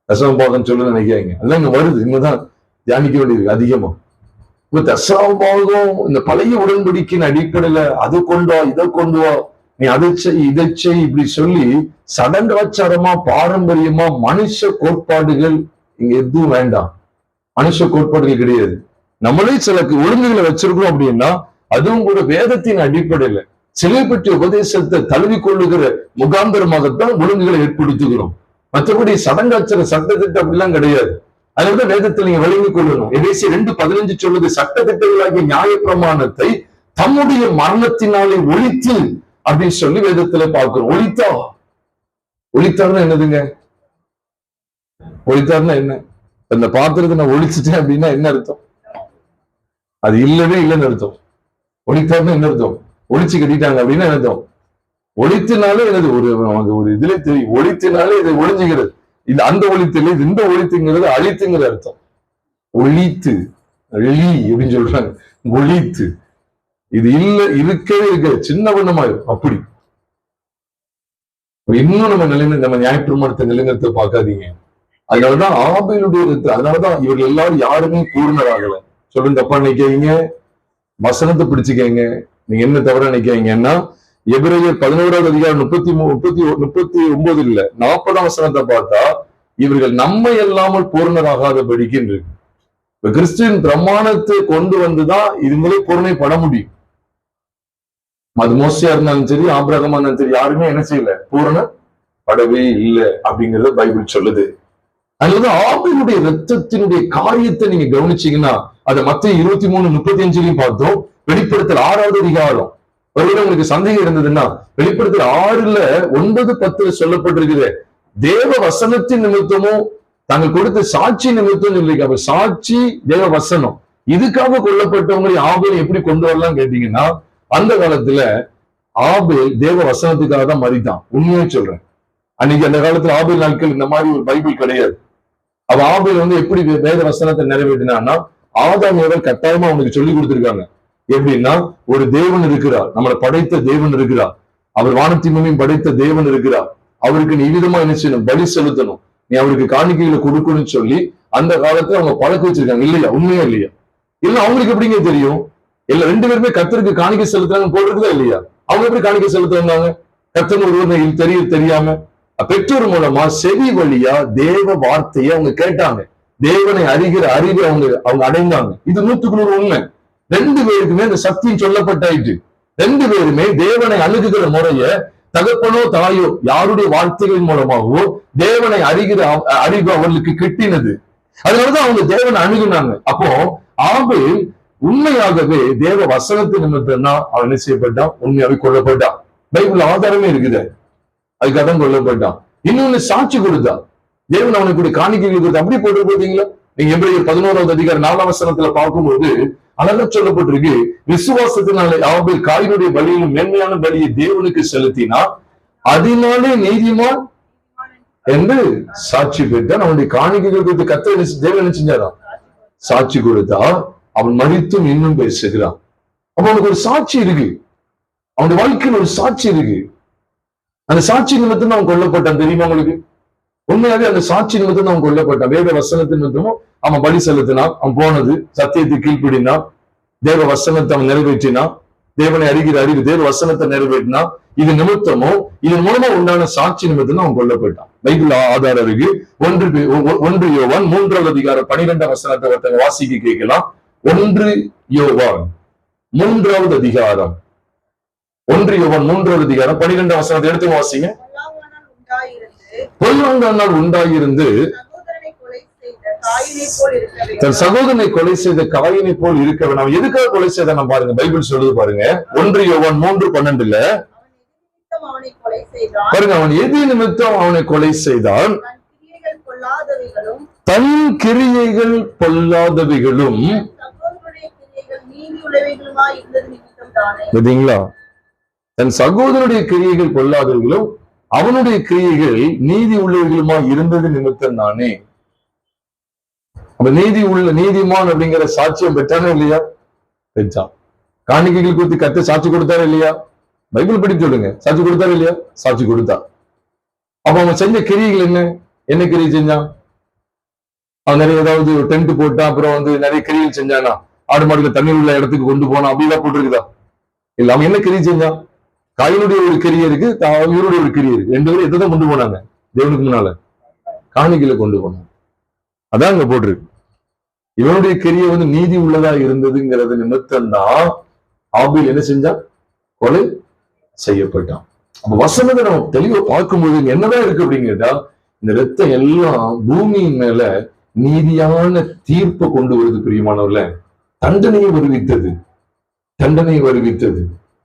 தசமபாகம் சொல்ல நினைக்காங்க. அதெல்லாம் இங்க வருது, இங்கதான் தியானிக்க வேண்டியது அதிகமா. இப்ப தசமபாகம் இந்த பழைய உடன்படிக்கையின் அடிப்படையில அது கொண்டு வா, இதை கொண்டு வா, நீ அதை செய், இதை செய், இப்படி சொல்லி சடங்காச்சாரமா பாரம்பரியமா மனுஷ கோட்பாடுகள் இங்க எதுவும் வேண்டாம். மனுஷ கோட்பாடுகள் கிடையாது. நம்மளே சில ஒழுங்குகளை வச்சிருக்கோம் அப்படின்னா அதுவும் கூட வேதத்தின் அடிப்படையில சிலை பற்றிய உபதேசத்தை தழுவி கொள்ளுகிற முகாந்தரமாகத்தான் ஒழுங்குகளை ஏற்படுத்துகிறோம். மற்றபடி சடங்காச்சார சட்டத்திட்டம் அப்படிலாம் கிடையாது. அதனால வேதத்தில் நீங்க விளங்கிக் கொள்ளணும். எபேசியர் 2:15 சொல்லுது, சட்டத்திட்டங்களாகிய நியாய பிரமாணத்தை தம்முடைய மரணத்தினாலே ஒழித்து அப்படின்னு சொல்லி வேதத்துல பார்க்கிறோம். ஒழித்தார்னா என்னதுங்க? ஒழித்தார்னா என்ன? அந்த பாத்திரத்தை நான் ஒழிச்சிட்டேன் அப்படின்னா என்ன அர்த்தம்? அது இல்லவே இல்லைன்னு அர்த்தம். ஒழித்தாருன்னு என்ன அர்த்தம்? ஒழிச்சு கட்டிட்டாங்க அப்படின்னா என்ன அர்த்தம்? ஒழித்தினாலே என்னது ஒரு இதுல தெரியும், ஒழித்தினாலே இது ஒழிஞ்சுகிறது. இது அந்த ஒழித்து இல்லை, இது இந்த ஒழித்துங்கிறது அழித்துங்கிற அர்த்தம். ஒழித்து அழி அப்படின்னு சொல்றாங்க, ஒழித்து. இது இல்ல, இருக்கவே இருக்க சின்ன வண்ணமாயிரும். அப்படி இன்னும் நம்ம நியாயப்பிரமாணத்தை நிலைநிறுத்த பார்க்காதீங்க. அதனாலதான் ஆபேலுடைய அதனாலதான் இவர்கள் எல்லாரும் யாருமே பூர்ணராகல. சொல்லுங்க, தப்பா நினைக்காதீங்க, வசனத்தை பிடிச்சுக்கங்க. நீங்க என்ன தவறா நினைக்காதீங்கன்னா, எபிரேயர் 11வது அதிகாரம் 39 இல்ல 40ஆம் வசனத்தை பார்த்தா இவர்கள் நம்மை இல்லாமல் பூர்ணராகாதபடிக்கு இருக்கு. இப்ப கிறிஸ்துவின் பிரமாணத்தை கொண்டு வந்துதான் இதுங்களே பூர்ணைப்பட முடியும். அது மோசையா இருந்தாலும் சரி, ஆபிரகாமா இருந்தாலும் சரி, யாருமே என்ன செய்யல, பூரணப்படவே இல்லை அப்படிங்கறத பைபிள் சொல்லுது. அல்லது ஆபேலுடைய ரத்தத்தினுடைய காரியத்தை நீங்க கவனிச்சீங்கன்னா, அதை மத்திய 23:35 பார்த்தோம். வெளிப்படுத்தல் 6வது அதிகாரம். ஒருவேளை உங்களுக்கு சந்தேகம் இருந்ததுன்னா, வெளிப்படுத்தல் 6ல 9-10 சொல்லப்பட்டிருக்குது, தேவ வசனத்தின் நிமித்தமும் தாங்கள் கொடுத்த சாட்சி நிமித்தம் சொல்லியிருக்காங்க. சாட்சி தேவ வசனம், இதுக்காக கொல்லப்பட்டவங்களை ஆபேல் எப்படி கொண்டு வரலாம் கேட்டீங்கன்னா, அந்த காலத்துல ஆபேல் தேவ வசனத்துக்காக தான் மரித்தான். உண்மையை சொல்றேன். அன்னைக்கு அந்த காலத்துல ஆபேல் நாட்கள் இந்த மாதிரி ஒரு பைபிள் கிடையாது. அவ ஆபேல் எப்படி வேத வசனத்தை நிறைவேற்றினான்னா, ஆதாம் ஏவாள் கட்டாயமா அவனுக்கு சொல்லி கொடுத்திருக்காங்க. எப்படின்னா, ஒரு தேவன் இருக்கிறார், நம்மளை படைத்த தேவன் இருக்கிறார், அவர் வானத்தின் பூமியும் படைத்த தேவன் இருக்கிறார், அவருக்கு நீ விதமா என்ன செய்யணும், பலி செலுத்தணும், நீ அவருக்கு காணிக்கைகளை கொடுக்கணும்னு சொல்லி அந்த காலத்துல அவங்க பழக்க வச்சிருக்காங்க. இல்லையா? உண்மையா இல்லையா? இல்ல அவங்களுக்கு எப்படிங்க தெரியும்? இல்ல 2 பேருமே கர்த்தருக்கு காணிக்கை செலுத்துறாங்க போடுறதா இல்லையா? அவங்க எப்படி காணிக்கை செலுத்த வந்தாங்க? கர்த்தர் ஒருவர் தெரியாம பெற்றோர் மூலமா செவி வழியா தேவ வார்த்தையை அவங்க கேட்டாங்க. தேவனை அறிகிற அறிவை அவங்க அடைந்தாங்க. இது 100% உண்மை. 2 பேருக்குமே இந்த சத்தியம் சொல்லப்பட்டாயிட்டு. 2 பேருமே தேவனை அணுகுகிற முறைய தகப்பனோ தாயோ யாருடைய வார்த்தைகள் மூலமாகவோ தேவனை அறிகிற அறிவு அவர்களுக்கு கிட்டினது. அதனாலதான் அவங்க தேவனை அணுகுனாங்க. அப்போ ஆபேல் உண்மையாகவே தேவ வசனத்து நிமித்தம் தான் அவன் என்ன செய்யப்பட்டான், உண்மையாவே கொல்லப்பட்டான். பைபிள் ஆதாரமே இருக்குது, அதுக்காக தான் கொல்லப்பட்டான். இன்னொன்னு சாட்சி கொடுத்தான். தேவன் அவனுக்கு காணிக்கைகள் கொடுத்து அப்படி போட்டு போட்டீங்களா? நீங்க எபிரேயர் 11வது அதிகாரம் 4ஆம் வசனத்துல பார்க்கும்போது அழகா சொல்லப்பட்டிருக்கு, விசுவாசத்தினாலே ஆபேல் காயினுடைய பலியிலும் மேன்மையான பலியை தேவனுக்கு செலுத்தினா அதனாலே நீதிமான் என்று சாட்சி பெற்றான். அவனுடைய காணிக்கைகள் கொடுத்து கர்த்தர் தேவன் என்ன செஞ்சாராம், சாட்சி கொடுத்தா. அவன் மரித்தும் இன்னும் பேசுகிறான். அப்ப அவனுக்கு ஒரு சாட்சி இருக்கு, அவனுடைய வாழ்க்கையில் ஒரு சாட்சி இருக்கு. அந்த சாட்சி நிமித்தம் அவன் கொல்லப்பட்டான். தெரியுமா உங்களுக்கு? உண்மையாவே அந்த சாட்சி நிமித்தம் அவன் கொல்லப்பட்டான். வேத வசனத்தின் நிமித்தமும் அவன் பலி செலுத்தினான். அவன் போனது சத்தியத்தை கீழ்ப்பிடினான், தேவ வசனத்தை அவன் நிறைவேற்றினான், தேவனை அறிகிற அறிவு தேவ வசனத்தை நிறைவேற்றினான். இது நிமித்தமும் இதன் மூலமா உண்டான சாட்சி நிமித்தம் அவன் கொல்லப்பட்டான். பைபிள் ஆதாரம் இருக்கு. 1 யோவான் 3வது அதிகாரம் 12ஆம் வசனத்தை ஒருத்தங்க வாசிக்க கேட்கலாம். 1 யோவான் 3வது அதிகாரம் 12ஆம் வசனத்தை எடுத்து வாசிங்க. பொல்லாங்கானால் உண்டாயிருந்து தன் சகோதரனை கொலை செய்த காயினை போல் இருக்க வேண்டாம். எதுக்காக கொலை செய்த பாருங்க, பைபிள் சொல்லுது பாருங்க. 1 யோவான் 3:12 பாருங்க, அவன் எது நிமித்தம் அவனை கொலை செய்தான், தன் கிரியைகள் பொல்லாதவைகளும். தன் சகோதரனுடைய கிரியைகள் பொல்லாதவர்களும் அவனுடைய கிரியைகள் நீதி உள்ளவர்களுமா இருந்தது நிமித்தம் தானே. அப்ப நீதிமான் அப்படிங்கிற சாட்சியம் பெற்றானே இல்லையா? பெற்றான். காணிக்கைகள் குறித்து கர்த்தர் சாட்சி கொடுத்தாரு இல்லையா? பைபிள் படி சொல்லுங்க, சாட்சி கொடுத்தாரு இல்லையா? சாட்சி கொடுத்தா. அப்ப அவன் செஞ்ச கிரியைகள் என்ன கிரியை செஞ்சான்? அவன் நிறைய ஏதாவது டென்ட் போட்டா, அப்புறம் நிறைய கிரியைகள் செஞ்சானா? ஆடு மாடுகளை தண்ணீர் உள்ள இடத்துக்கு கொண்டு போனா அப்படிலாம் போட்டுருக்குதா? இல்ல, அவன் என்ன கிரியை செஞ்சான்? காயினுடைய ஒரு கிரியை இருக்கு, இவருடைய ஒரு கிரியை இருக்கு. 2 பேரும் எதான் கொண்டு போனாங்க தேவனுக்கு முன்னால? காணிக்கையில கொண்டு போனாங்க. அதான் அங்க போட்டிருக்கு. இவனுடைய கிரியை நீதி உள்ளதா இருந்ததுங்கிறது நிமித்தம் தான் ஆபேல் என்ன செஞ்சான், கொலை செய்யப்பட்டான். அப்ப வசனத்தை நம்ம தெளிவா பார்க்கும்போது என்னதான் இருக்கு அப்படிங்கிறதா, இந்த ரத்தம் எல்லாம் பூமியின் மேல நீதியான தீர்ப்பை கொண்டு வருது. பிரியமானவர்ல, தண்டனையை வருவித்தது.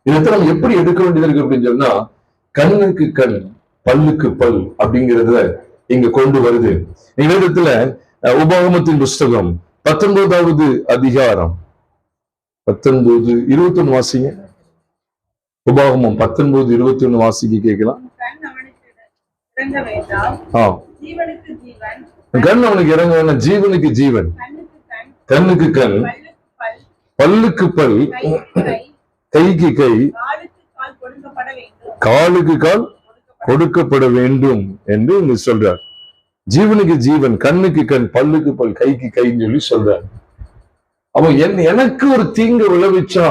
இதை நம்ம எப்படி எடுக்க வேண்டியது இருக்கு அப்படின்னு சொன்னா, கண்ணுக்கு கண் பல்லுக்கு பல் அப்படிங்கிறத இங்க கொண்டு வருது. வேதத்துல உபாகமத்தின் புஸ்தகம் 19வது அதிகாரம் 19:21 வாசிங்க. உபாகமம் 19:21 வாசிக்க கேட்கலாம். கண் அவனுக்கு இறங்க வேண்டாம், ஜீவனுக்கு ஜீவன், கண்ணுக்கு கண், பல்லுக்கு பல், கைக்கு கை, காலுக்கு கால் கொடுக்கப்பட வேண்டும் என்று இங்க சொல்றார். ஜீவனுக்கு ஜீவன், கண்ணுக்கு கண், பல்லுக்கு பல், கைக்கு கைன்னு சொல்லி சொல்றார். அப்போ எனக்கு ஒரு தீங்கு விளைவிச்சா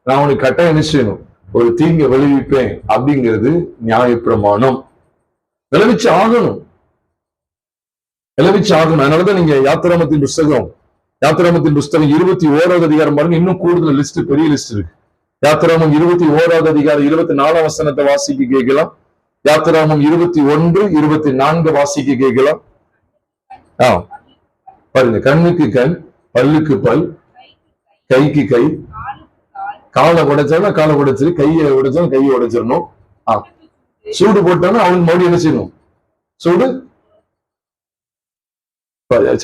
நான் அவனுக்கு கட்டாயம் என்ன செய்யணும்? ஒரு தீங்கு விளைவிப்பேன் அப்படிங்கிறது நியாயப்பிரமாணம். விளைவிச்சு ஆகணும், விளைவிச்சு ஆகணும். அதனாலதான் நீங்க யாத்திராமத்தின் புஸ்தகம் 21வது அதிகாரம் பாருங்க, இன்னும் கூடுதல் லிஸ்ட், பெரிய லிஸ்ட் இருக்கு. யாத்திராமம் 21வது அதிகாரம் 24 வசனத்தை வாசிக்க கேட்கலாம். யாத்திராமம் 21:24 வாசிக்க கேட்கலாம். பாருங்க, கண்ணுக்கு கண், பல்லுக்கு பல், கைக்கு கை, காலை உடைச்சாலும் காலை உடைச்சிரு, கையை உடைச்சாலும் கையை உடைச்சிடணும். சூடு போட்டாலும் அவனுக்கு மறுபடியும் என்ன செய்யணும்? சூடு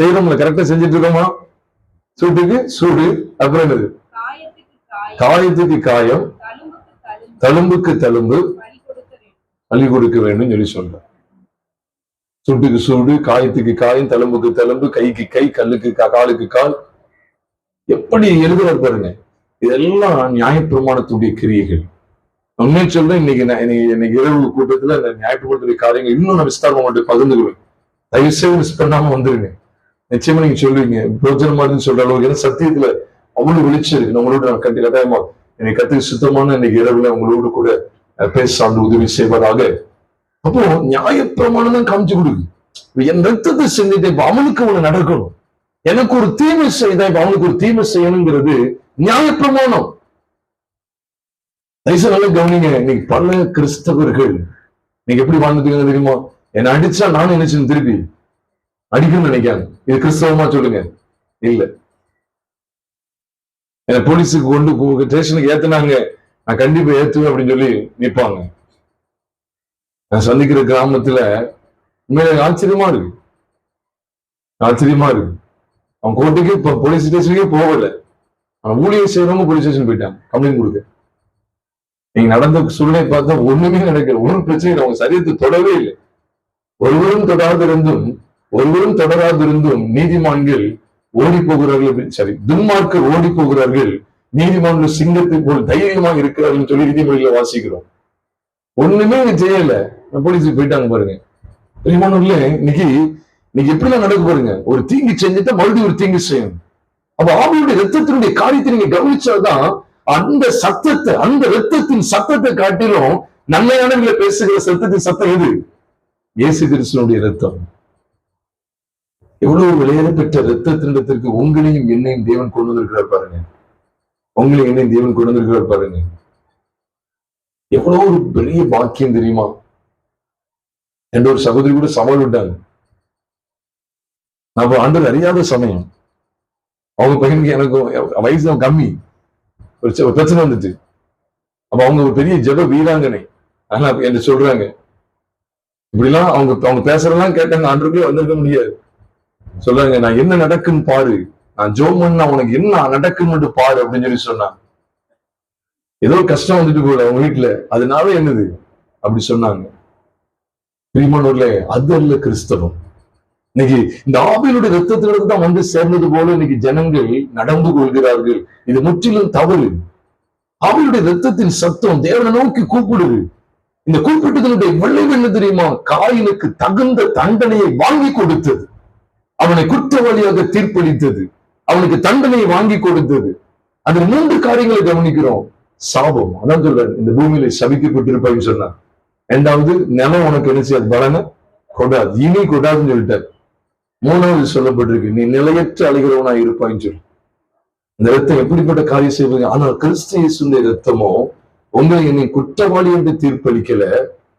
செய்யறோம்ல, கரெக்டா செஞ்சுட்டு இருக்கோமா? சூட்டுக்கு சூடு, அப்புறம் என்னது? காயத்துக்கு காயம், தழும்புக்கு தழும்பு, பலி கொடுக்க வேண்டும் சொல்லி சொல்ற. சூட்டுக்கு சூடு, காயத்துக்கு காயம், தழும்புக்கு தழும்பு, கைக்கு கை, கல்லுக்கு காலுக்கு கால். எப்படி எழுதுறாரு பாருங்க. இதெல்லாம் நியாயப்பிரமாணத்துடைய கிரியைகள். உண்மையை சொல்றேன், இன்னைக்கு இரவு கூட்டத்துல இந்த நியாயப்பிரமாணத்துடைய காரியங்கள் இன்னும் நான் விஸ்தாரமா மட்டும் பகிர்ந்துக்குவேன். தயவு செய்து மிஸ் பண்ணாம வந்துருங்க. நிச்சயமா நீங்க சொல்லுவீங்க பிரோஜனமா இருந்து சொல்ற அளவுக்கு. ஏன்னா சத்தியத்துல அவ்வளவு வெளிச்சம் இருக்கு. உங்களோட நான் கட்டாயமா என்னை கத்துக்கு சுத்தமான இன்னைக்கு இரவுல உங்களோடு கூட பேச சார்ந்து உதவி செய்வதாக. அப்போ நியாயப்பிரமாணம் தான் காமிச்சு கொடுக்கு. என் ரத்தத்தை செஞ்சுட்டு இப்ப அவனுக்கு ஒண்ணு நடக்கணும். எனக்கு ஒரு தீமை செய்தா இப்ப அவனுக்கு ஒரு தீமை செய்யணுங்கிறது நியாயப்பிரமாணம். நல்லா கவனிங்க. இன்னைக்கு பல கிறிஸ்தவர்கள் நீங்க எப்படி வாழ்ந்துட்டீங்க தெரியுமா? என்னை அடிச்சா நானும் என்ன செய்யணும்? திருப்பி அடிக்கணும்னு நினைக்காங்க. இது கிறிஸ்தவமா சொல்லுங்க? இல்ல. என்ன போலீஸுக்கு கொண்டு ஸ்டேஷனுக்கு ஏத்துனாங்க, நான் கண்டிப்பா ஏத்துவேன் அப்படின்னு சொல்லி நிற்பாங்க. நான் சந்திக்கிற கிராமத்துல உண்மையில ஆச்சரியமா இருக்கு, ஆச்சரியமா இருக்கு. அவன் கோர்ட்டுக்கு இப்ப போலீஸ் ஸ்டேஷனுக்கே போகல. அவன் ஊழியர் செய்யறவங்க போலீஸ் ஸ்டேஷன் போயிட்டாங்க கம்ப்ளைண்ட் கொடுக்க. நீங்க நடந்த சூழ்நிலை பார்த்தா ஒண்ணுமே நடக்கல, ஒன்றும் பிரச்சனை இல்லை. அவங்க சரீரத்தை தொடவே இல்லை. ஒருவரும் தொடராதிருந்தும் நீதிமான்கள் ஓடி போகிறார்கள். சரி, துன்மார்க்கர் ஓடி போகிறார்கள், நீதிமான்கள் சிங்கத்தை போல் தைரியமாக இருக்கிறார்கள் சொல்லி நீதிமொழியில வாசிக்கிறோம். ஒண்ணுமே செய்யல, போலீஸுக்கு போயிட்டாங்க பாருங்க. நீதிமானவர்களே, இன்னைக்கு எப்படிலாம் நடக்க பாருங்க. ஒரு தீங்கு செஞ்சுட்டா மறுபடியும் ஒரு தீங்கு செய்யணும். அப்ப ஆவியுடைய ரத்தத்தினுடைய காரியத்தை நீங்க கவனிச்சாதான் அந்த சத்தத்தை, அந்த ரத்தத்தின் சத்தத்தை காட்டிலும் நன்மையானவர்களை பேசுகிற சத்தத்தின் சத்தம் எது? இயேசு கிறிஸ்துவினுடைய ரத்தம். எவ்வளவு விலையேற பெற்ற ரத்தத்தினிடத்திற்கு உங்களையும் என்னையும் தேவன் கொண்டு வந்திருக்கிறார் பாருங்க. உங்களையும் என்னையும் தேவன் கொண்டு வந்திருக்கிறார் பாருங்க. எவ்வளவு ஒரு பெரிய பாக்கியம் தெரியுமா? என்ற ஒரு சகோதரி கூட சவால் விட்டாங்க. நம்ம ஆண்டவர் அறியாத சமயம், அவங்க பையனுக்கு எனக்கும் வயசு கம்மி, ஒரு பிரச்சனை வந்துட்டு. அப்ப அவங்க ஒரு பெரிய ஜெப வீராங்கனை. ஆனா என்று சொல்றாங்க, இப்படிலாம் அவங்க பேசுறதெல்லாம் கேட்டாங்க. ஆண்டவருக்கே வந்திருக்க முடியாது. சொல்றாங்க, நான் என்ன நடக்குன்னு பாரு, நான் ஜோம் பண்ணா உனக்கு என்ன நடக்குன்னு பாரு அப்படின்னு சொல்லி சொன்னாங்க. ஏதோ கஷ்டம் வந்துட்டு போல அவங்க வீட்டுல, அதனால என்னது அப்படி சொன்னாங்க. பிரியமானவர்களே, அது அல்ல கிறிஸ்தவம். இன்னைக்கு இந்த ஆவியினுடைய ரத்தத்திலிருந்து தான் வந்து சேர்ந்தது போல இன்னைக்கு ஜனங்கள் நடந்து கொள்கிறார்கள். இது முற்றிலும் தவறு. ஆவியுடைய ரத்தத்தின் சத்தம் தேவனை நோக்கி கூப்பிடுது. இந்த கூப்பிட்டதனுடைய விளைவு என்ன தெரியுமா? காயினுக்கு தகுந்த தண்டனையை வாங்கி கொடுத்தது. அவனை குற்றவாளியாக தீர்ப்பளித்தது. அவனுக்கு தண்டனையை வாங்கி கொடுத்தது. அதில் 3 காரியங்களை கவனிக்கிறோம். சாபம், அதான் சொல்றாரு, இந்த பூமியில சபிக்கப்பட்டிருப்பான்னு சொன்னார். 2வது, நிலம் உனக்கு என்ன செய்யாது, பலனை கொடாது, இனி கொடாதுன்னு சொல்லிட்டார். 3வது சொல்லப்பட்டிருக்கு, நீ நிலையற்ற அழுகிறவனா இருப்பான்னு சொல்லி. இந்த ரத்தம் எப்படிப்பட்ட காரியம் செய்வது? ஆனால் கிறிஸ்து இயேசுவின் ரத்தமோ உங்களை என்னை குற்றவாளி என்று தீர்ப்பளிக்கல,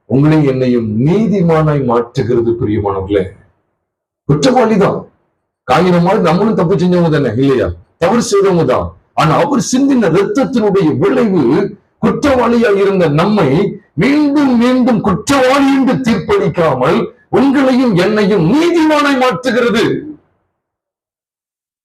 உங்களை என்னையும் நீதிமானாய் மாற்றுகிறது. பிரியமானவர்களே, குற்றவாளி தான். காயினமாக நம்மளும் தப்பு செஞ்சவங்க தானே, இல்லையா? தவறு செய்தவங்க தான். ஆனா அவர் சிந்தின ரத்தத்தினுடைய விளைவு குற்றவாளியா இருந்த நம்மை மீண்டும் மீண்டும் குற்றவாளி என்று தீர்ப்பளிக்காமல் உங்களையும் என்னையும் நீதிமானாய் மாற்றுகிறது.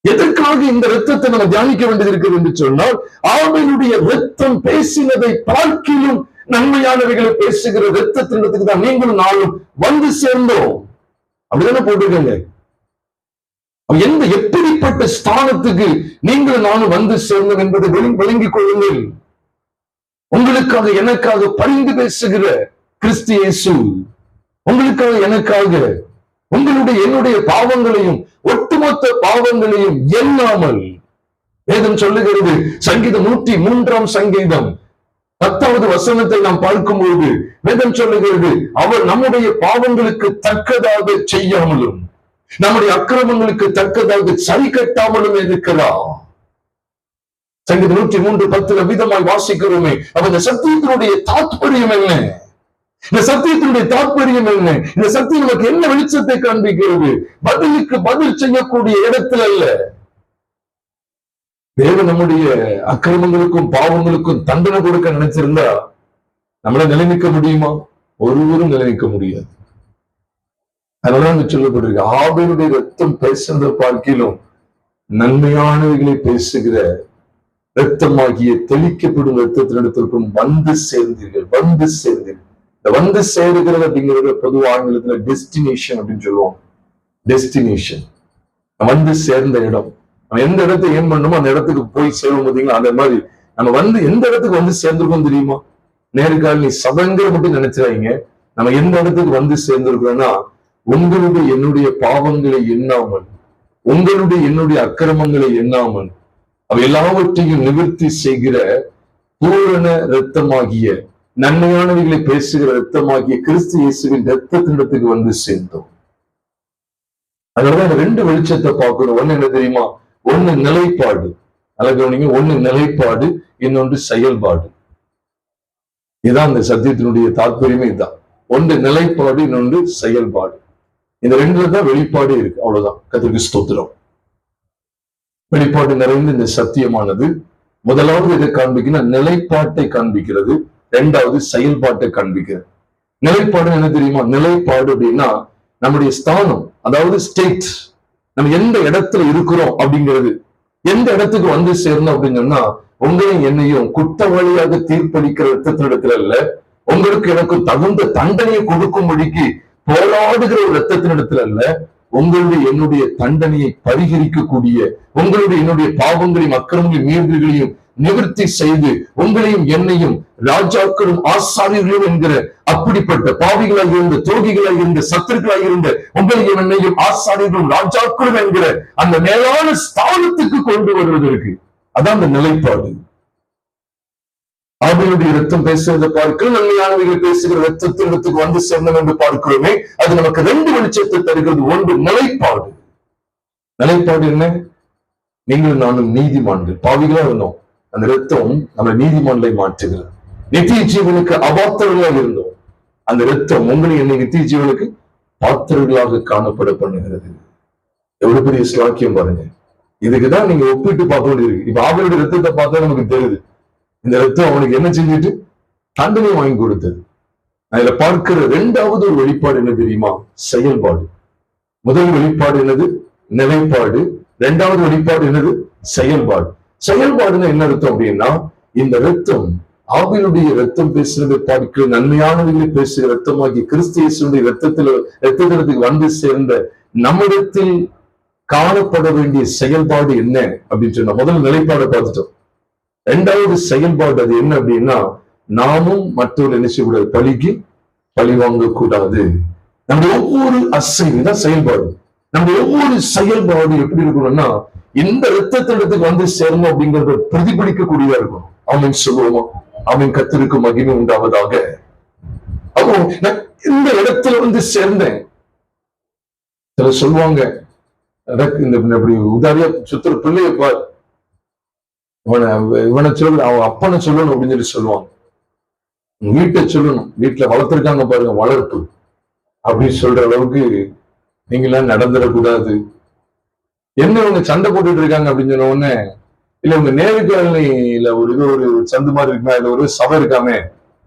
எதற்காக இந்த இரத்தத்தை நம்ம தியானிக்க வேண்டியது இருக்கிறது என்று சொன்னால், ஆபேலுடைய இரத்தம் பேசினதை பார்க்கிலும் நன்மையானவைகளை பேசுகிற இரத்தத்தினத்துக்கு தான் நீங்களும் நாளும் வந்து சேர்ந்தோம். அப்படிதானே போட்டிருக்கங்க. எப்படிப்பட்ட ஸ்தானத்துக்கு நீங்கள் நானும் வந்து சேர்ந்தோம் என்பதை விளங்கிக் கொள்ளுங்கள். உங்களுக்காக எனக்காக பரிந்து பேசுகிற கிறிஸ்து இயேசு, உங்களுக்காக எனக்காக உங்களுடைய என்னுடைய பாவங்களையும் ஒட்டுமொத்த பாவங்களையும் எண்ணாமல், வேதம் சொல்லுகிறது, சங்கீதம் 103 சங்கீதம் 10வது வசனத்தை நாம் பார்க்கும்போது வேதம் சொல்லுகிறது, அவர் நம்முடைய பாவங்களுக்கு தக்கதாக செய்யாமலும் நம்முடைய அக்கிரமங்களுக்கு தக்கதாக சரி கட்டாமலும் இருக்கிறார். சங்கீதம் 103:10 விதமாய் வாசிக்கிறோமே. அப்ப இந்த சத்தியத்தினுடைய தாத்பரியம் என்ன? இந்த சத்தியத்தினுடைய தாத்பரியம் என்ன? இந்த சத்தியம் நமக்கு என்ன வெளிச்சத்தை காண்பிக்கிறது? பதிலுக்கு பதில் செய்யக்கூடிய இடத்துல அல்ல. தேவன் நம்முடைய அக்கிரமங்களுக்கும் பாவங்களுக்கும் தண்டனை கொடுக்க நினைச்சிருந்தா நம்மள நிலைநிற்க முடியுமா? ஒருவரும் நிலைநிற்க முடியாது. அதனால சொல்லப்பட்டிருக்கு, ஆபேலுடைய ரத்தம் பேசுறதை பார்க்கிலும் நன்மையானவைகளை பேசுகிற ரத்தமாகிய தெளிக்கப்படும் ரத்தத்தினிடத்திற்கும் வந்து சேர்ந்தீர்கள். வந்து சேர்ந்தீர்கள். இந்த வந்து சேருகிறது அப்படிங்கிறது பொதுவா ஆங்கிலத்துல டெஸ்டினேஷன் அப்படின்னு சொல்லுவோம். டெஸ்டினேஷன், வந்து சேர்ந்த இடம். நம்ம எந்த இடத்தை ஏன் பண்ணணுமோ அந்த இடத்துக்கு போய் சேரும் பார்த்தீங்களா? அந்த மாதிரி நம்ம வந்து எந்த இடத்துக்கு வந்து சேர்ந்திருக்கோம் தெரியுமா? நேர்கால் நீ சபங்கிற மட்டும் நினைச்சிடாதீங்க. நம்ம எந்த இடத்துக்கு வந்து சேர்ந்திருக்கிறோம்னா, உங்களுடைய என்னுடைய பாவங்களை எண்ணாமல், உங்களுடைய என்னுடைய அக்கிரமங்களை எண்ணாமல், அவ எல்லாவற்றையும் நிவர்த்தி செய்கிற பூரண இரத்தமாகிய நன்மையானவைகளை பேசுகிற இரத்தமாகிய கிறிஸ்து இயேசுவின் இரத்தத்தினிடத்துக்கு வந்து சேர்ந்தோம். அதனாலதான் இந்த ரெண்டு வெளிச்சத்தை பார்க்கணும். ஒண்ணு என்ன தெரியுமா? ஒண்ணு நிலைப்பாடு. அழகவனிங்க, ஒண்ணு நிலைப்பாடு, இன்னொன்று செயல்பாடு. இதுதான் இந்த சத்தியத்தினுடைய தாற்பயமே. இதுதான் ஒன்று நிலைப்பாடு, இன்னொன்று செயல்பாடு. இந்த ரெண்டுல தான் வெளிப்பாடு இருக்கு. அவ்வளவுதான். கர்த்தருக்கு ஸ்தோத்திரம். வெளிப்பாடு நிறைந்த இந்த சத்தியமானது முதலாவது இதை காண்பிக்கணும், நிலைப்பாட்டை காண்பிக்கிறது. இரண்டாவது செயல்பாட்டை காண்பிக்கிறது. நிலைப்பாடு என்ன தெரியுமா? நிலைப்பாடு அப்படின்னா நம்முடைய ஸ்தானம், அதாவது ஸ்டேட், நம்ம எந்த இடத்துல இருக்கிறோம் அப்படிங்கிறது. எந்த இடத்துக்கு வந்து சேரணும் அப்படின்னு சொன்னா, உங்களையும் என்னையும் குற்றவாளியாக தீர்ப்பளிக்கிற ரத்தத்தினிடத்துல இல்ல, உங்களுக்கு எனக்கு தகுந்த தண்டனையை கொடுக்கும்படிக்கு போராடுகிற ஒரு ரத்தத்தினிடத்துல அல்ல, உங்களுடைய என்னுடைய தண்டனையை பரிகரிக்கக்கூடிய, உங்களுடைய என்னுடைய பாவங்களையும் அக்கிரமங்களையும் மீறுதல்களையும் நிவர்த்தி செய்து உங்களையும் என்னையும் ராஜாக்களும் ஆசாரியர்களும் என்கிற அப்படிப்பட்ட பாவிகளாக இருந்த, துரோகிகளாக இருந்த, சத்துருக்களாக இருந்த உங்களையும் என்னையும் ஆசாரியர்களும் ராஜாக்களும் என்கிற அந்த மேலான ஸ்தானத்துக்கு கொண்டு வருவதற்கு அதான் அந்த நிலைப்பாடு. ஆபேலுடைய ரத்தம் பேசுறதை பார்க்கிறோம், நன்மையானவைகள் பேசுகிற ரத்தத்திற்கு வந்து சேர்ந்தோம் என்று பார்க்கிறோமே. அது நமக்கு ரெண்டு வெளிச்சத்தை தருகிறது. ஒன்று நிலைப்பாடு. நிலைப்பாடு என்ன? நீங்கள் நானும் நீதிமான்கள், பாவிகளா இருந்தோம். அந்த ரத்தம் நம்ம நீதிமான்களை மாற்றுகிறது. நித்திய ஜீவனுக்கு அபாத்திரர்களாக இருந்தோம். அந்த ரத்தம் உங்களை என்னை நித்திய ஜீவனுக்கு பாத்திரர்களாக காணப்பட பண்ணுகிறது. எவ்வளவு பெரிய ஸ்லாக்கியம் பாருங்க. இதுக்குதான் நீங்க ஒப்பிட்டு பார்க்க வேண்டியது. இப்ப ஆபேலுடைய ரத்தத்தை பார்த்தா நமக்கு தெரியுது, இந்த ரத்தம் அவனுக்கு என்ன செஞ்சுட்டு தண்டனை வாங்கி கொடுத்தது. அதுல பார்க்கிற இரண்டாவது ஒரு வெளிப்பாடு என்ன தெரியுமா? செயல்பாடு. முதல் வெளிப்பாடு என்னது? நிலைப்பாடு. இரண்டாவது வெளிப்பாடு என்னது? செயல்பாடு. செயல்பாடுன்னா என்ன அர்த்தம் அப்படின்னா, இந்த ரத்தம் ஆபேலுடைய ரத்தம் பேசுறதை பார்க்கிற நன்மையானவர்களை பேசுகிற ரத்தமாகி கிறிஸ்து இயேசுடைய ரத்தத்திற்கு வந்து சேர்ந்த நம்மிடத்தில் காணப்பட வேண்டிய செயல்பாடு என்ன அப்படின்னு சொன்னா, முதல் நிலைப்பாடை பார்த்துட்டோம். இரண்டாவது செயல்பாடு அது என்ன அப்படின்னா, நாமும் மற்றவர்கள் என்ன செய்யக்கூடாது? பழிக்கு பழி வாங்க கூடாது. நம்ம ஒவ்வொரு அசைவு தான் செயல்பாடு. நம்ம ஒவ்வொரு செயல்பாடு எப்படி இருக்கணும்னா, இந்த ரத்தத்திடத்துக்கு வந்து சேரணும் அப்படிங்கறத பிரதிபலிக்கக்கூடியதா இருக்கும். ஆமீன் சொல்லுவோமா? ஆமீன். கர்த்தருக்கு மகிமை உண்டாவதாக. அப்போ நான் இந்த இடத்துல வந்து சேர்ந்தேன். சிலர் சொல்லுவாங்க, இப்படி உதாரியா சுத்துற பிள்ளைய பார், இவனை சொல்லு, அவன் அப்பனை சொல்லணும் அப்படின்னு சொல்லி சொல்லுவாங்க. வீட்டை சொல்லணும், வீட்டுல வளர்த்திருக்காங்க பாருங்க, வளர்ப்பு அப்படின்னு சொல்ற அளவுக்கு நீங்களாம் நடந்துடக்கூடாது. என்ன இவங்க சண்டை போட்டுட்டு இருக்காங்க அப்படின்னு சொன்ன உடனே, இல்ல உங்க நேர்காணல ஒரு சந்து மாதிரி இருக்குமா, இல்ல ஒரு சபை இருக்காமே,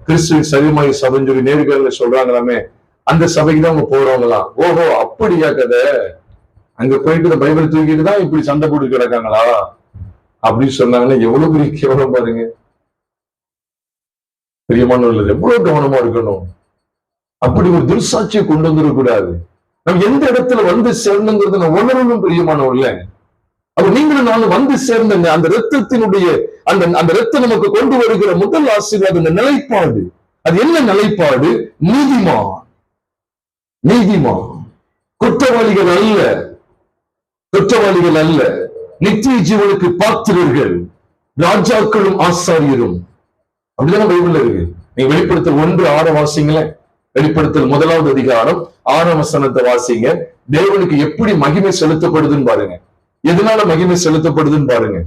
கிறிஸ்துவின் சரியமாய் சபைன்னு சொல்லி நேர்காணல சொல்றாங்களாமே, அந்த சபைக்கு தான் அவங்க போறவங்களாம். ஓஹோ அப்படியா கதை, அங்க போயிட்டு இந்த பைபிள் தூக்கிட்டு தான் இப்படி சண்டை போட்டு கிடக்காங்களா அப்படின்னு சொன்னாங்கன்னா எவ்வளவு பெரிய கேவலம் பாருங்க. பிரியமானவர்கள் எவ்வளவு கவனமா இருக்கணும். அப்படி ஒரு துர்சாட்சியை கொண்டு வந்துடக்கூடாது. நம்ம எந்த இடத்துல வந்து சேர்ந்துங்கிறது நான் உணரணும் பிரியமானவர்கள. அப்ப நீங்களும் நானும் வந்து சேர்ந்த அந்த ரத்தத்தினுடைய அந்த ரத்தம் நமக்கு கொண்டு வருகிற முதல் ஆசீர்வாதம் அந்த நிலைப்பாடு. அது என்ன நிலைப்பாடு? நீதிமான். நீதிமான், குற்றவாளிகள் அல்ல, குற்றவாளிகள் அல்ல, நித்திய ஜீவனுக்கு பாத்திரர்கள், ராஜாக்களும் ஆசாரியரும். அப்படிதானே பைபிள்ல இருக்கு. நீங்க வெளிப்படுத்தல் 1:6 வாசிங்களேன். வெளிப்படுத்தல் 1வது அதிகாரம் 6ஆம் வசனத்தை வாசிங்க. தேவனுக்கு எப்படி மகிமை செலுத்தப்படுதுன்னு பாருங்க. எதனால மகிமை செலுத்தப்படுதுன்னு பாருங்க.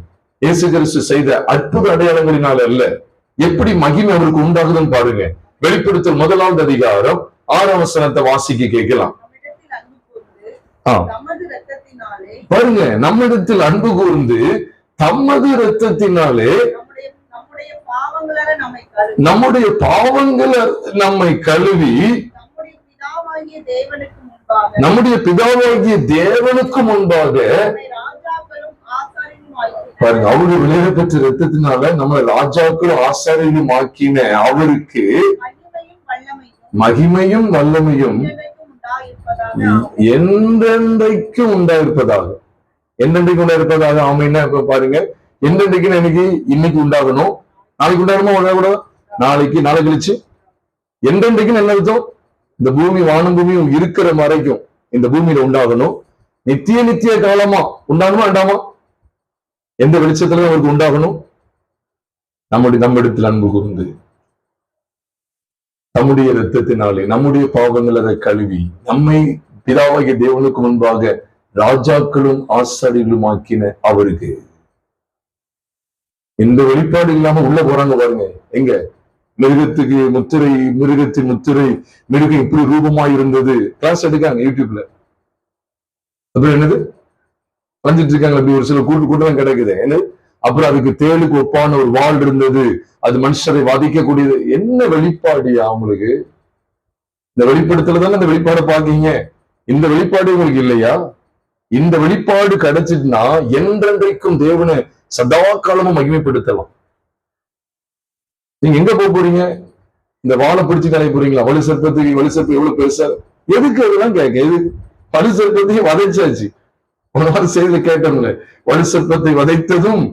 இயேசு கிறிஸ்து செய்த அற்புத அடையாளங்களினால அல்ல, எப்படி மகிமை அவருக்கு உண்டாகுதுன்னு பாருங்க. வெளிப்படுத்தல் 1வது அதிகாரம் 6ஆம் வசனத்தை வாசிக்க கேட்கலாம். பாருங்க, நம்மிடத்தில் அன்பு கூர்ந்து தமது இரத்தத்தினாலே நம்முடைய பாவங்களை நம்மை கழுவி நம்முடைய பிதாவாகிய தேவனுக்கு முன்பாக பாருங்க, அவருடைய விளையாடப்பட்ட இரத்தத்தினால நம்ம ராஜாக்களும் ஆசாரியரும் ஆக்கின அவருக்கு மகிமையும் வல்லமையும் என்றென்றைக்கும் உண்டாயிருப்பதாக. என்றென்றைக்கு உண்டாயிருப்பதாக. ஆமைன்னா இப்ப பாருங்க, என்றென்றைக்குன்னு எனக்கு இன்னைக்கு உண்டாகணும், நாளைக்கு உண்டாகணுமா உண்டாகக்கூடாது, நாளைக்கு நாளை கழிச்சு. என்றென்றைக்குன்னு என்ன அர்த்தம்? இந்த பூமி வானம் பூமியும் இருக்கிற வரைக்கும் இந்த பூமியில உண்டாகணும். நித்திய நித்திய காலமா உண்டாகணுமா வேண்டாமா? எந்த வெளிச்சத்துல அவருக்கு உண்டாகணும்? நம்மிடத்தில் அன்பு கூர்ந்து நம்முடைய இரத்தத்தினாலே நம்முடைய பாவங்கள் அதை கழுவி நம்மை பிதாவாகிய தேவனுக்கு முன்பாக ராஜாக்களும் ஆசாரியர்களும் ஆக்கின அவருக்கு. இந்த வெளிப்பாடு இல்லாம உள்ள போறாங்க பாருங்க. எங்க மிருகத்துக்கு முத்திரை, மிருகத்தின் முத்திரை, மிருகம் இப்படி ரூபமாய் இருந்தது கிளாஸ் எடுக்காங்க யூடியூப்ல. அப்புறம் என்னது வந்துட்டு இருக்காங்க, அப்படி ஒரு சில கூட்டம் கிடைக்குது. என்னது அப்புறம் அதுக்கு தேளுக்கு ஒப்பான ஒரு வாள் இருந்தது, அது மனுஷரை வதைக்கக்கூடியது. என்ன வெளிப்பாடியா அவங்களுக்கு? இந்த வெளிப்படுத்தல தானே இந்த வெளிப்பாடை பாக்கீங்க. இந்த வெளிப்பாடு உங்களுக்கு இல்லையா? இந்த வெளிப்பாடு கிடைச்சிட்டுனா என்றென்றைக்கும் தேவனை சதா காலமும் மகிமைப்படுத்தலாம். நீங்க எங்க போக போறீங்க? இந்த வாழை பிடிச்சு கலைய போறீங்களா? வலு சர்ப்பத்துக்கு வலு சர்ப்பம் எவ்வளவு பெருசா எதுக்கு அதெல்லாம் கேட்க? எது வலு சர்ப்பத்தையும் வதைச்சாச்சு. ஒரு நாள் செய்தியில கேட்டோம்ல, வலு சர்ப்பத்தை வதைத்ததும்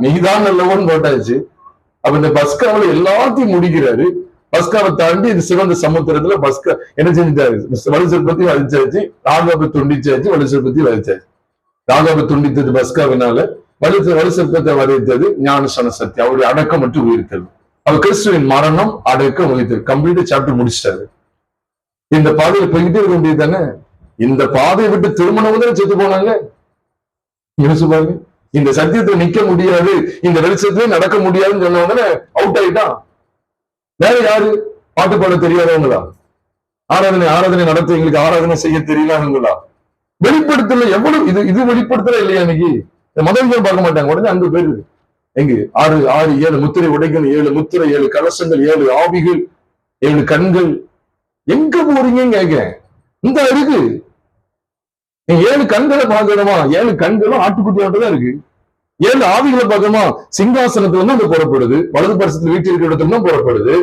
நீதான் நல்லவன் போட்டாச்சு. அப்ப இந்த பஸ்காவில எல்லாத்தையும் முடிக்கிறாரு. பஸ்காவை தாண்டி இது சிவந்த சமுத்திரத்துல பஸ்கா என்ன செஞ்சுட்டாரு? வலு சர்ப்பத்தையும் வதைச்சாச்சு, ராகாபை துண்டிச்சாச்சு, வலு சர்ப்பத்தையும் வதைச்சாச்சு. ராகாபை துண்டித்தது பஸ்காவினால, வலு சர்ப்பத்தை வதைத்தது ஞானஸ்நான சத்தியம், அவருடைய அடக்கம் மற்றும் உயிர்த்தல். அவர் கிறிஸ்துவின் மரணம், அடக்கம், உயிர்த்தல் கம்ப்ளீட்டா சாப்டர் முடிச்சிட்டாரு. இந்த பாதையில போய்கிட்டே இருக்க முடியாது தானே? இந்த பாதையை விட்டு திருமணம் தான் செத்து போனாங்க. யோசிச்சு பாருங்க. இந்த சத்தியத்தை நிக்க முடியாது, இந்த வெளிச்சத்திலே நடக்க முடியாதுன்னு சொன்னவங்க அவுட் ஆயிட்டான். வேற யாரு? பாட்டு பாட தெரியாதவங்களா? ஆராதனை நடத்த எங்களுக்கு ஆராதனை செய்ய தெரியலாங்களா? வெளிப்படுத்தல எவ்வளவு இது வெளிப்படுத்தல இல்லையா? இன்னைக்கு முதல் பார்க்க மாட்டாங்க, உடனே அன்பு பேரு எங்க 6 முத்திரை உடைக்கணும், 7 முத்திரை, 7 கலசங்கள், 7 ஆவிகள், 7 கண்கள். எங்க போறீங்க கேக்க? இந்த இருக்கு 7 கண்களை பார்க்கணுமா? 7 கண்களும் ஆட்டுக்குட்டியாட்டதான் இருக்கு. 7 ஆவிகளை பார்க்கணுமா? சிங்காசனத்துல தான் புறப்படுது, வலது பரிசத்துல வீட்டில் இருக்கிற இடத்துல தான் புறப்படுது.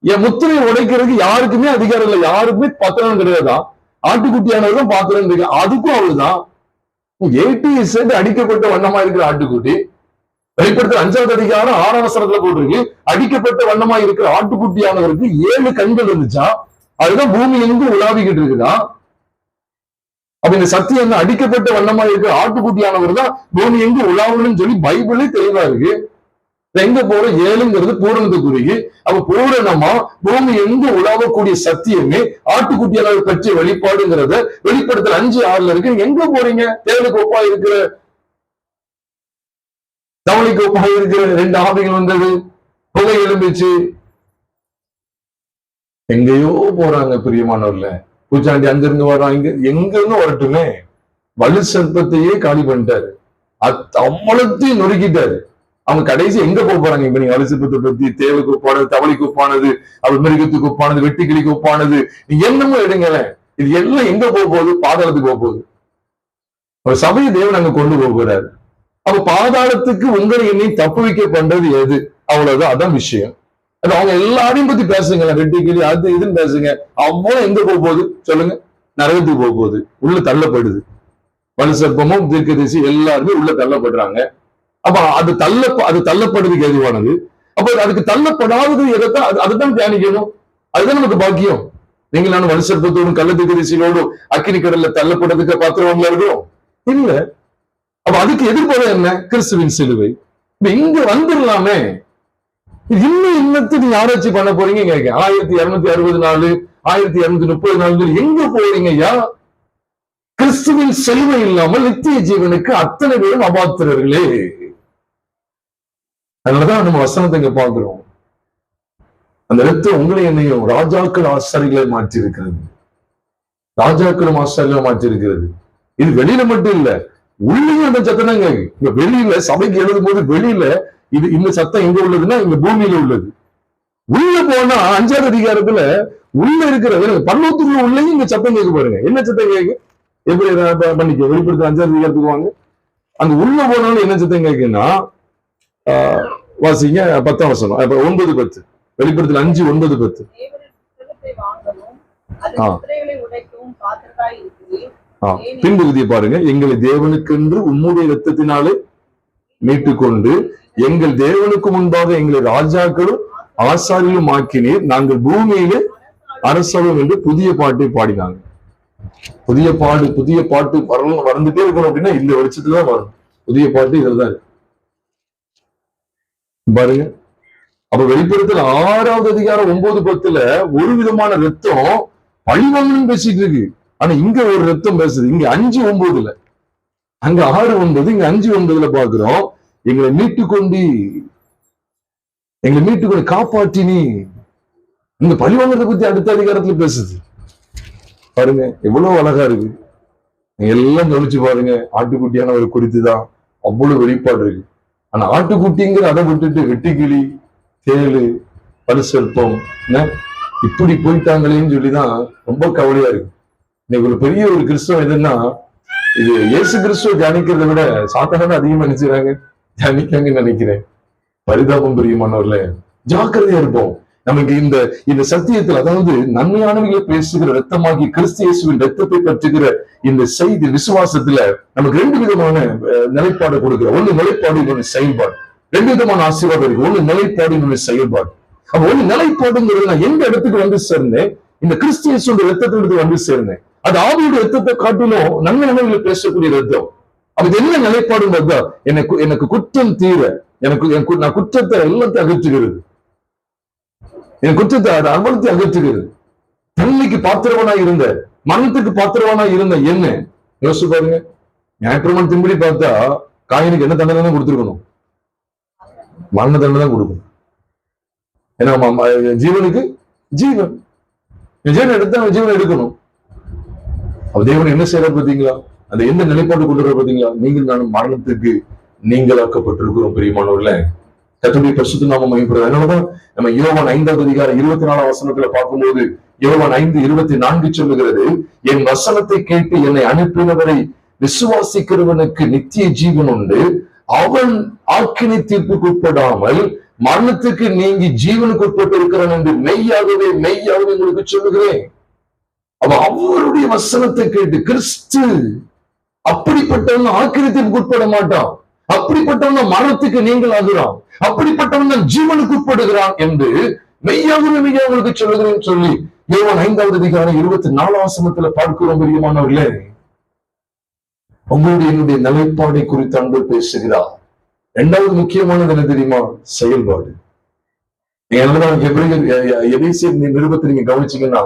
என் முத்திரையை உடைக்கிறதுக்கு யாருக்குமே அதிகாரம் இல்லை, யாருக்குமே பத்திரம் கிடையாதான். ஆட்டுக்குட்டியானதுதான் பாத்திரம் இருக்கு. அதுக்கும் அவளுதான் அடிக்கப்பட்ட வண்ணமா இருக்கிற ஆட்டுக்குட்டி. வெளிப்படுத்த 5வது அதிகாரம் 6ஆம் வசனத்துல போட்டிருக்கு, அடிக்கப்பட்ட வண்ணமா இருக்கிற ஆட்டுக்குட்டியானவருக்கு 7 கண்கள் இருந்துச்சா. அதுதான் பூமி எங்கும் உலாவிக்கிட்டு இருக்குதான். அப்ப இந்த சத்தியம் அடிக்கப்பட்ட வண்ணமா இருக்கிற ஆட்டுக்குட்டியானவர் தான் பூமி எங்கு உலாவணும்னு சொல்லி பைபிளே தெளிவா இருக்கு. எங்க போற 7ங்கிறது பூரணத்துக்குரிய. அப்ப பூரணமா பூமி எங்கு உலாவக்கூடிய சத்தியமே ஆட்டுக்குட்டியானவர் பற்றிய வெளிப்பாடுங்கிறத வெளிப்படுத்தல் 5:6 இருக்கு. எங்க போறீங்க? தேவனுக்கு ஒப்பா இருக்கிற, தவளைக்கு ஒப்பா இருக்கிற 2 ஆவிகள் வந்தது, புகை எழும்பிச்சு. எங்கேயோ போறாங்க பிரியமானவர்ல. பூச்சாண்டி அங்கிருந்து வர்றான், எங்க இருந்து வரட்டுமே. வலு சர்ப்பத்தையே காலி பண்ணிட்டாரு, அவ்வளத்தையும் நொறுக்கிட்டாரு. அவங்க கடைசி எங்க போறாங்க? இப்ப நீங்க வலு சர்ப்பத்தை பத்தி, தேவைக்கு ஒப்பானது, தவளைக்கு ஒப்பானது, அவர் மிருகத்துக்கு ஒப்பானது, வெட்டுக்கிளிக்கு ஒப்பானது, நீ என்னமோ எடுங்களேன். இது எல்லாம் எங்க போகுது? பாதாளத்துக்கு போகுது. ஒரு சபையை தேவன் அங்க கொண்டு போகிறார். அப்ப பாதாளத்துக்கு உங்களை என்னை தப்பு வைக்க பண்றது எது? அவ்வளவுதான், அதான் விஷயம். அது அவங்க எல்லாரையும் பத்தி பேசுங்க, வெட்டிக்கிளி அது இதுன்னு பேசுங்க. அவ்வளவு எங்க போக போகுது சொல்லுங்க? நரகத்துக்கு போக போகுது, உள்ள தள்ளப்படுது. வலுசற்பமும் தீர்க்கதரிசி எல்லாருமே உள்ள தள்ளப்படுறாங்க. அப்ப அது தள்ளப்படுறதுக்கு எதுவானது? அப்ப அதுக்கு தள்ளப்படாதது எதைத்தான்? அதுதான் தியானிக்கணும். அதுதான் நமக்கு பாக்கியம். நீங்கள் நானும் வலுசற்பத்தோடும் கள்ள தீர்க்கதரிசியோடும் அக்கினி கடல்ல தள்ளப்படுறதுக்கு பாத்திரவங்களா இருக்கும் இல்ல. அப்ப அதுக்கு எதிர்பார்ப்பு என்ன? கிறிஸ்துவின் சிலுவை. இங்க வந்துடலாமே. இன்னத்துக்கு ஆராய்ச்சி பண்ண போறீங்க கேட்க 1264 1230 எங்க போறீங்க ஐயா? கிறிஸ்துவின் சிலுவை இல்லாமல் நித்திய ஜீவனுக்கு அத்தனை பேரும் அபாத்திரர்களே. அதனாலதான் நம்ம வசனத்தை இங்க பாக்குறோம். அந்த ரத்தம் உங்களை என்னையும் ராஜாக்கள் ஆசாரிகளை மாற்றி இருக்கிறது. ராஜாக்களும் ஆசாரிகளை மாற்றி இருக்கிறது. இது வெளியில மட்டும் இல்ல, உள்ளேயும் அந்த சத்தம் தாங்க. இங்க வெளியில சபைக்கு எழுதும் போது வெளியில இது இந்த சத்தம் எங்க உள்ளதுன்னா இங்க பூமியில உள்ளது. உள்ள போனா 5வது அதிகாரத்துல உள்ள இருக்கிறது பல்லவத்துக்குள்ள உள்ளேயும் இங்க சத்தம் கேட்க பாருங்க. என்ன சத்தம் கேட்கு? எப்படி பண்ணிக்க வெளிப்படுத்த 5வது அதிகாரத்துக்கு வாங்க. அங்க உள்ள போனாலும் என்ன சத்தம் கேட்குன்னா வாசிங்க 10ஆம் வசனம் 9:10 வெளிப்படுத்தல் 5:9-10. பின்பகுதியை பாருங்க. எங்களை தேவனுக்கென்று உம்முடைய இரத்தத்தினாலே மீட்டுக்கொண்டு எங்கள் தேவனுக்கு முன்பாக எங்களை ராஜாக்களும் ஆசாரியும் ஆக்கினீர், நாங்கள் பூமியிலே அரசரும் என்று புதிய பாட்டை பாடினாங்க. புதிய பாட்டு வந்துட்டே இருக்கணும் அப்படின்னா இந்த வெளிச்சத்துலதான் வரும். புதிய பாட்டு இதுலதான் இருக்கு பாருங்க. அப்ப வெளிப்படுத்தல் 6வது அதிகாரம் 9:10 ஒரு விதமான ரத்தம் பழிவாங்கன்னு பேசிட்டு இருக்கு. ஆனா இங்க ஒரு ரத்தம் பேசுது. இங்க 5:9 அங்க 6:9 இங்க 5:9 பாக்குறோம். எங்களை மீட்டுக்கொண்டு காப்பாற்றினி. இந்த பழிவாங்கறத பத்தி அடுத்த அதிகாரத்துல பேசுது பாருங்க. எவ்வளவு அழகா இருக்கு. நீங்க எல்லாம் கவனிச்சு பாருங்க. ஆட்டுக்குட்டியான ஒரு குறித்துதான் அவ்வளவு வெளிப்பாடு இருக்கு. ஆனா ஆட்டுக்குட்டிங்கிற அதை விட்டுட்டு வெட்டுக்கிளி, தேளு, பலுசற்பம் இப்படி போயிட்டாங்களேன்னு சொல்லிதான் ரொம்ப கவலையா இருக்கு. இன்னைக்கு ஒரு பெரிய ஒரு கிறிஸ்தவம் எதுன்னா, இது இயேசு கிறிஸ்துவ தியானிக்கிறத விட சாத்தான அதிகமா நினைச்சுறாங்க தியானிக்காங்கன்னு நினைக்கிறேன். பரிதாபம் பிரியமானவர்ல, ஜாக்கிரதையா இருப்போம். நமக்கு இந்த சத்தியத்தில், அதாவது நன்மையானவர்களை பேசுகிற ரத்தமாகி கிறிஸ்து இயேசுவின் ரத்தத்தை பற்றுகிற இந்த செய்தி விசுவாசத்துல நமக்கு 2 விதமான நிலைப்பாடு கொடுக்கிறோம். ஒண்ணு நிலைப்பாடு, இன்னொன்னு செயல்பாடு. 2 விதமான ஆசீர்வாதம் இருக்கு. ஒண்ணு நிலைப்பாடு, இன்னொன்னு செயல்பாடு. அப்ப ஒண்ணு நிலைப்பாடுங்கிறது, நான் எந்த இடத்துக்கு வந்து சேர்ந்தேன்? இந்த கிறிஸ்து இயேசுவின் ரத்தத்திற்கு வந்து சேர்ந்தேன். அது ஆவியுடைய ரத்தத்தை காட்டிலும் நன்மையானவர்களை பேசக்கூடிய ரத்தம். அப்ப இது என்ன நிலைப்பாடுங்கிறதா? எனக்கு குற்றம் தீர, நான் குற்றத்தை எல்லாத்தையும் அகற்றுகிறது. என் குற்றத்தை அவ்வளத்தை அகற்றுகிறது. தன்மைக்கு பாத்திரவனா இருந்த, மரணத்துக்கு பாத்திரவனா இருந்த என்ன யோசிச்சு பாருங்க. ஞாயிற்றுமன் திம்படி பார்த்தா காயினுக்கு என்ன தண்டனை தான் கொடுத்துருக்கணும்? மரண தண்டனை தான் கொடுக்கணும். ஏன்னா ஜீவனுக்கு ஜீவன் எடுத்தா ஜீவன் எடுக்கணும். அப்ப தேவன் என்ன செய்யற பார்த்தீங்களா? அந்த எந்த நிலைப்பாடு கொண்டு வர பார்த்தீங்களா? நீங்கள் நானும் மரணத்துக்கு நீங்களாக்கப்பட்டிருக்கிறோம் பிரியமானவர்களே. கர்த்தருடைய பரிசுத்த நாமம் மகிமைப்படுது. அதனாலதான் நம்ம யோவான் 5வது அதிகாரம் 24ஆம் வசனத்துல பார்க்கும்போது யோவான் 5:24 சொல்லுகிறது, என் வசனத்தை கேட்டு என்னை அனுப்பினவரை விசுவாசிக்கிறவனுக்கு நித்திய ஜீவன் உண்டு, அவன் ஆக்கினை தீர்ப்புக்கு உட்படாமல் மரணத்துக்கு நீங்கி ஜீவனுக்கு உட்பட்டு இருக்கிறான் என்று மெய்யாகவே உங்களுக்கு சொல்லுகிறேன். அவ அவருடைய வசனத்தை கேட்டு, கிறிஸ்து அப்படிப்பட்டவன் ஆக்கினை தீர்ப்புக்கு உட்பட மாட்டான், அப்படிப்பட்டவன் மரணத்துக்கு நீங்கள் ஆகிறான், அப்படிப்பட்டவன் ஜீவனுக்கு உட்படுகிறான் என்று மெய்யாகவே உங்களுக்கு சொல்லுகிறேன் சொல்லி யோவான் 5வது அதிகாரம் 24ஆம் வசனத்துல பார்க்கிறோம். பிரியமானவர்களே, உங்களுடைய என்னுடைய நிலைப்பாடை குறித்து அன்பு பேசுகிறார். 2வது முக்கியமானது என்ன தெரியுமா? செயல்பாடு. எபேசியர் நிருபத்தை நீங்க கவனிச்சீங்கன்னா,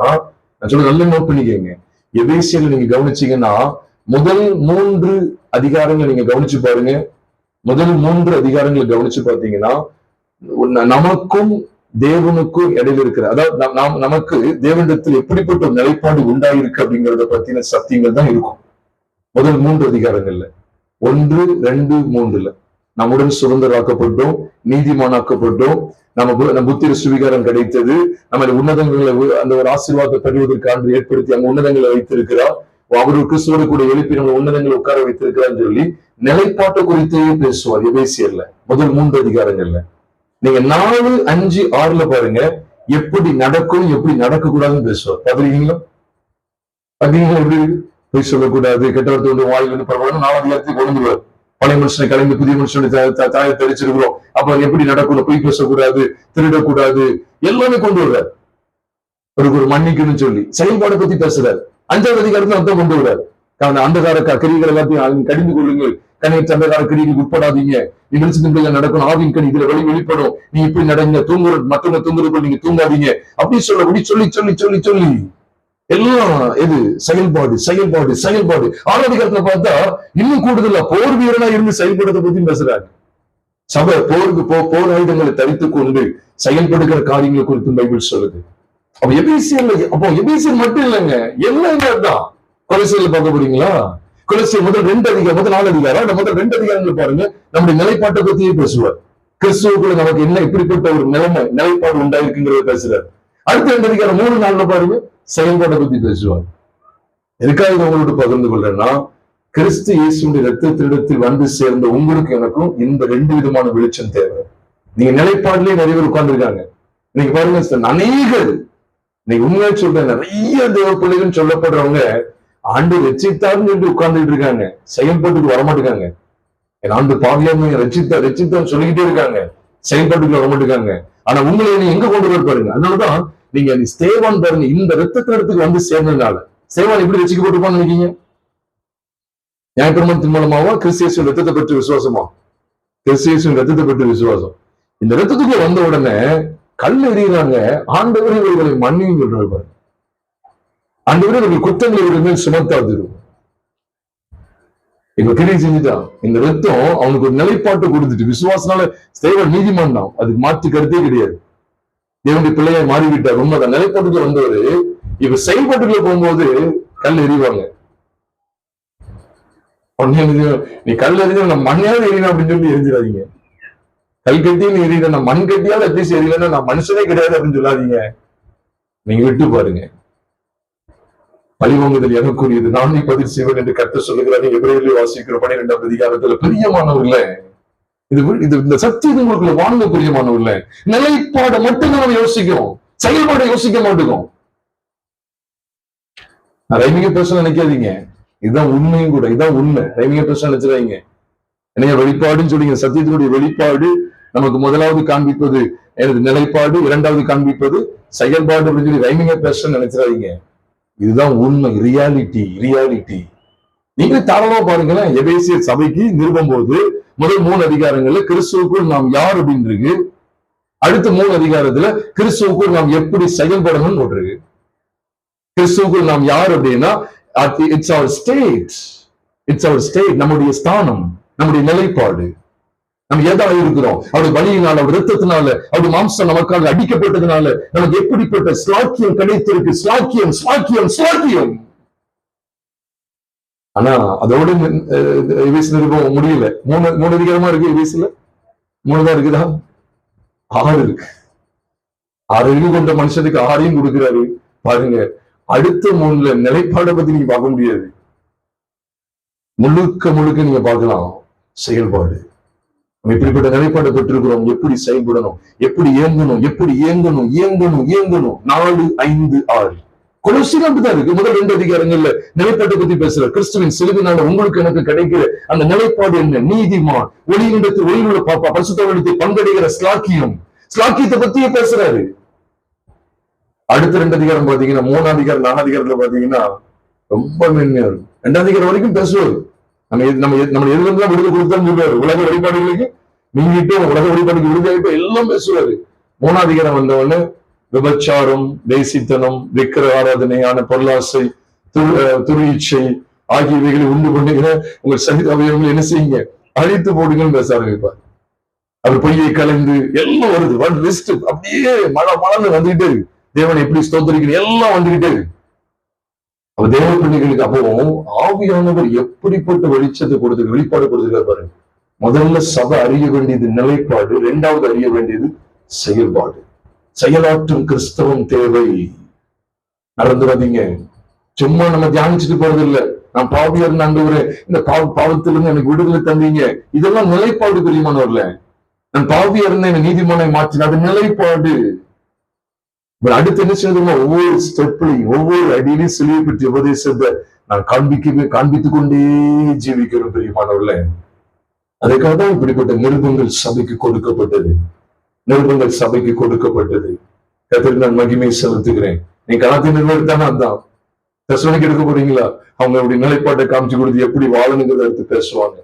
நான் சொல்ல நல்ல நோட் பண்ணிக்கங்க. எபேசியர்ல நீங்க கவனிச்சீங்கன்னா முதல் 3 அதிகாரங்களை நீங்க கவனிச்சு பாருங்க. முதல் 3 அதிகாரங்களை கவனிச்சு பார்த்தீங்கன்னா நமக்கும் தேவனுக்கும் இடையில இருக்கிற, அதாவது நமக்கு தேவனிடத்தில் எப்படிப்பட்ட ஒரு நிலைப்பாடு உண்டாயிருக்கு அப்படிங்கறத பத்தின சத்தியங்கள் தான் இருக்கும் முதல் 3 அதிகாரங்கள்ல. 1, 2, 3 நம்முடன் சுதந்திராக்கப்பட்டோம், நீதிமானாக்கப்பட்டோம், நம்ம புத்திர சுவிகாரம் கிடைத்தது, நம்ம உன்னதங்களை அந்த ஒரு ஆசீர்வாதத்தை பெறுவதற்கு ஆண்டு ஏற்படுத்தி அங்க உன்னதங்களை வைத்திருக்கிறார். அவரு கிறிஸ்துவோடு கூட எழுப்பி நம்ம உன்னதங்களை உட்கார வைத்திருக்கிறான்னு சொல்லி நிலைப்பாட்டை குறித்தே பேசுவார் எபேசியர்ல முதல் 3 அதிகாரங்கள்ல. நீங்க 4, 5, 6 பாருங்க, எப்படி நடக்கும் எப்படி நடக்க கூடாதுன்னு பேசுவார். பாத்துருக்கீங்களா? பாத்தீங்களா? எப்படி போய் சொல்லக்கூடாது, கெட்டவர்த்தோட வாயிலிருந்து பரவாயில்ல 4 அதிகாரத்தை கொண்டுருவார். பழைய மனுஷனை கலைந்து புதிய மனுஷனுடைய தாயை தெரிச்சிருக்கிறோம். அப்ப எப்படி நடக்கணும், பொய் பேசக்கூடாது, திருடக்கூடாது, எல்லாமே கொண்டு வர்றாரு. ஒரு மன்னிக்கணும்னு சொல்லி செயல்பாடு பத்தி பேசுறாரு. 5வது அதிகாரத்துல அர்த்தம் கொண்டு வர்றாரு. அந்தகார கிரிகள் எல்லாத்தையும் கடிந்து கொள்ளுங்கள், கணியற்ற அந்தகார கிரிகளுக்கு உட்படாதீங்க, நீ நினைச்சது நடக்கணும், ஆவின் கனி இதுல வெளிப்படும், நீ இப்படி நடங்க, தூங்குற மற்றவங்க தூங்குறதுக்குள்ள நீங்க தூங்காதீங்க, அப்படி சொல்லி சொல்லி சொல்லி சொல்லி எல்லாம் எது செயல்பாடு செயல்பாடு செயல்பாடு. 6வது அதிகாரத்துல பார்த்தா இன்னும் கூடுதலா போர் வீரனா இருந்து செயல்படுறத பத்தி பேசுறாங்க. சபை போருக்கு போர் ஆயுதங்களை தரித்துக் கொண்டு செயல்படுகிற காரியங்களை குறித்து பைபிள் சொல்லுது. அப்ப எபேசியர் மட்டும் இல்லைங்க, எல்லாமே தான். கொலோசியர்ல பார்க்க போறீங்களா? கொலோசியர் முதல் 2 அதிகாரம், முதல் 4 அதிகாரம், முதல் 2 அதிகாரங்கள் பாருங்க, நம்முடைய நிலைப்பாட்டை பத்தியே பேசுவார். கிறிஸ்துவுக்குள்ள நமக்கு என்ன இப்படிப்பட்ட ஒரு நிலைப்பாடு உண்டாயிருக்குங்கிறத பேசுறாரு. அடுத்த 2 அதிகாரம் 3, 4 பாருங்க, செயல்பாட்டை பத்தி பேசுவார். எதுக்காக உங்களோட பகிர்ந்து கொள்றேன்னா, கிறிஸ்து இயேசுடைய இரத்தத்தினிடத்தில் வந்து சேர்ந்த உங்களுக்கு எனக்கும் இந்த 2 விதமான வெளிச்சம் தேவை. நீங்க நிலைப்பாடுலயே நிறைய பேர் உட்கார்ந்துருக்காங்க. இன்னைக்கு பாருங்க, அநேகர் இன்னைக்கு உண்மையா சொல்றேன், நிறைய தேவ பிள்ளைகள் சொல்லப்படுறவங்க ஆண்டு ரட்சித்தார்னு சொல்லி உட்கார்ந்துட்டு இருக்காங்க, செயல்பாட்டுக்கு வரமாட்டேங்காங்க. ஆண்டு பாவியாம ரட்சித்தான் சொல்லிக்கிட்டே இருக்காங்க, செயல்பாட்டுக்கு வரமாட்டேங்காங்க. ஆனா உங்களை எங்க கொண்டு வர பாருங்க. அதனாலதான் நீங்க ஸ்தேவான் பாருங்க, இந்த இரத்தத்தினத்துக்கு வந்து சேர்ந்ததுனால ஸ்தேவான் எப்படி ரட்சிக்கப்பட்டிருப்பான்னு நினைக்கீங்க? நியாயப்பிரமாணத்தின் மூலமாவா, கிறிஸ்து ரத்தத்தை பெற்று விசுவாசமா? கிறிஸ்து ரத்தத்தை பெற்று விசுவாசம். இந்த ரத்தத்துக்கு வந்த உடனே கல் எறிகிறாங்க, ஆண்டவரே இவர்களை மன்னியும் சொல்றாரு. ஆண்டவரே இவர்கள் குற்றங்களை இவர்கள் மேல் சுமத்தாது. இப்ப கிரியை செஞ்சுட்டான். இந்த ரத்தம் அவனுக்கு ஒரு நிலைப்பாட்டை கொடுத்துட்டு, விசுவாசனால ஸ்தேவான் நீதிமான் தான், அதுக்கு மாற்று கருத்தே கிடையாது. தேவனுடைய பிள்ளையை மாறிவிட்டார், உண்மைதான். நிலைப்பாட்டுக்கு வந்தவரு இப்ப செயல்பாட்டுக்குள்ள போகும்போது கல் எறிவாங்க. நீ கல் எறிஞ்ச நான் மண்ணையாவது எறியணும் அப்படின்னு சொல்லி எரிஞ்சிடாதீங்க. கல் கட்டின்னு எரியல, நான் மண் கட்டியாவது அட்லீஸ்ட் எரியலன்னா நான் மனுஷனே கிடையாது அப்படின்னு சொல்லாதீங்க. நீங்க விட்டு பாருங்க. பழிவாங்குதல் எனக்குரியது, நான் நீ பதில் செய்வேன் என்று கர்த்தர் சொல்லுகிறார். எபிரேயரிலே வாசிக்கிற 12வது அதிகாரத்துல பிரியமானவர்கள, இது இந்த சக்தி உங்களுக்குள்ள வாழ்ந்த பிரியமானவர்கள, நிலைப்பாடை மட்டும் நம்ம யோசிக்கிறோம், செயல்பாடை யோசிக்க மாட்டோம். ரைமிங்க பேச நினைக்காதீங்க, இதுதான் உண்மையும் கூட, இதுதான் உண்மை. ரைமிங்க பேச நினைச்சிடாதீங்க. என்னைய வெளிப்பாடுன்னு சொல்லிங்க, சத்தியத்தினுடைய வெளிப்பாடு நமக்கு முதலாவது காண்பிப்பது எனது நிலைப்பாடு, 2வது காண்பிப்பது செயல்பாடு அப்படின்னு சொல்லி ரைமிங்க பேச நினைச்சிடாதீங்க. இதுதான் உண்மை, ரியாலிட்டி. நீங்க தாராளமா பாருங்களேன். எபேசியர் சபைக்கு நிருபம் போது முதல் 3 அதிகாரங்கள்ல கிறிஸ்துவுக்குள் நாம் யார் அப்படின்னு இருக்கு. அடுத்த 3 அதிகாரத்துல கிறிஸ்துவுக்குள் நாம் எப்படி செயல்படணும்னு போட்டிருக்கு. கிறிஸ்துவுக்குள் நாம் யார் அப்படின்னா, இட்ஸ் அவர் ஸ்டேட், நம்முடைய ஸ்தானம், நம்முடைய நிலைப்பாடு. நம்ம எதா இருக்கிறோம், அவருடைய பலியினால, அவருடைய ரத்தத்தினால, அவருடைய மாம்சம் நமக்காக அடிக்கப்பட்டதுனால நமக்கு எப்படிப்பட்ட ஸ்லாக்கியம் கிடைத்திருக்கு. ஸ்லாக்கியம். ஆனா அதோட நிருபம் முடியல. 3 அதிகாரமா இருக்கு. எபேசில 3 தான் இருக்குதா? 6 இருக்கு. 6 அறிவு கொண்ட மனுஷனுக்கு 6ஐயும் கொடுக்கிறாரு. பாருங்க, அடுத்த 3ல நிலைப்பாடை பத்தி நீங்க பார்க்க முடியாது. முழுக்க நீங்க பார்க்கலாம் செயல்பாடு. நம்ம இப்படிப்பட்ட நிலைப்பாடு பெற்றிருக்கிறோம். எப்படி செயல்படணும், எப்படி இயங்கணும் 4, 5, 6 கொலோசியர் அப்படிதான் இருக்கு. முதல் 2 அதிகாரங்கள்ல நிலைப்பாட்டை பத்தி பேசுற. கிறிஸ்துவின் சிலுவையினால உங்களுக்கு எனக்கு கிடைக்கிற அந்த நிலைப்பாடு என்ன? நீதிமான், ஒளியுள்ள பரிசுத்தத்தை பங்கடைகிற ஸ்லாக்கியத்தை பத்தியே பேசுறாரு. அடுத்த 2 அதிகாரம் பாத்தீங்கன்னா, 3 அதிகாரம் 4 அதிகாரத்துல பாத்தீங்கன்னா ரொம்ப மென்மையா இருக்கும். 2 அதிகாரம் வரைக்கும் பேசுவாரு. நம்ம எதுலாம் விடுதலை கொடுத்தான்னு சொல்லுவாரு. உலக வழிபாடுகளுக்கு நீங்கிட்டும், உலக வழிபாடுக்கு விடுதலைட்டும் எல்லாம் பேசுவாரு. 3 அதிகாரம் வந்தவொன்னு விபச்சாரம், தேசித்தனம், விக்கிர ஆராதனையான பொருளாசை, துரிச்சை ஆகியவைகளை உண்டு பண்ணுகிற உங்கள் சரீர அவயவங்களை என்ன செய்யுங்க, அழித்து போடுங்கன்னு பேச ஆரம்பிப்பார். அவர் பொய்யை கலந்து எல்லாம் வருது. லிஸ்ட் அப்படியே மழை வந்துகிட்டே இருக்கு. தேவனை எப்படி ஸ்தோத்திரிக்கணும் எல்லாம் வந்துகிட்டே இருக்கு. அப்ப தேவ பிள்ளைகளுக்கு அப்போ ஆவியானவர் எப்படிப்பட்ட வெளிச்சத்தை வெளிப்பாடு கொடுத்துருக்காரு பாருங்க. முதல்ல சபை அறிய வேண்டியது நிலைப்பாடு, 2வது அறிய வேண்டியது செயல்பாடு. செயலாற்றும் கிறிஸ்தவம் தேவை. நடந்துடாதீங்க. சும்மா நம்ம தியானிச்சுட்டு போறது இல்ல. நான் பாவியா இருந்த ஆண்டவரே, இந்த பாவத்திலிருந்து எனக்கு விடுதலை தந்தீங்க, இதெல்லாம் நிலைப்பாடு பிரியமானவர்ல. நான் பாவியா இருந்த என்ன நீதிமானை மாற்றின, அது நிலைப்பாடு. அடுத்து என்ன செய்யணுமா, ஒவ்வொரு ஸ்டெப்லையும் ஒவ்வொரு அடியிலையும் சிலுவை பற்றிய உபதேசத்தை நான் காண்பித்துக் கொண்டே ஜீவிக்கிறோம் பிரியமானவர்ல. அதுக்காக தான் இப்படிப்பட்ட நிருபங்கள் சபைக்கு கொடுக்கப்பட்டது. நிருபங்கள் சபைக்கு கொடுக்கப்பட்டது. கர்த்தருக்கு நான் மகிமை செலுத்துகிறேன். நீ கலாத்திய நிறுவனத்தானே அதான் தெசலோனிக்கே எடுக்க போறீங்களா, அவங்க அப்படி நிலைப்பாட்டை காமிச்சு கொடுத்து எப்படி வாழணுங்கிறத எடுத்து பேசுவாங்க.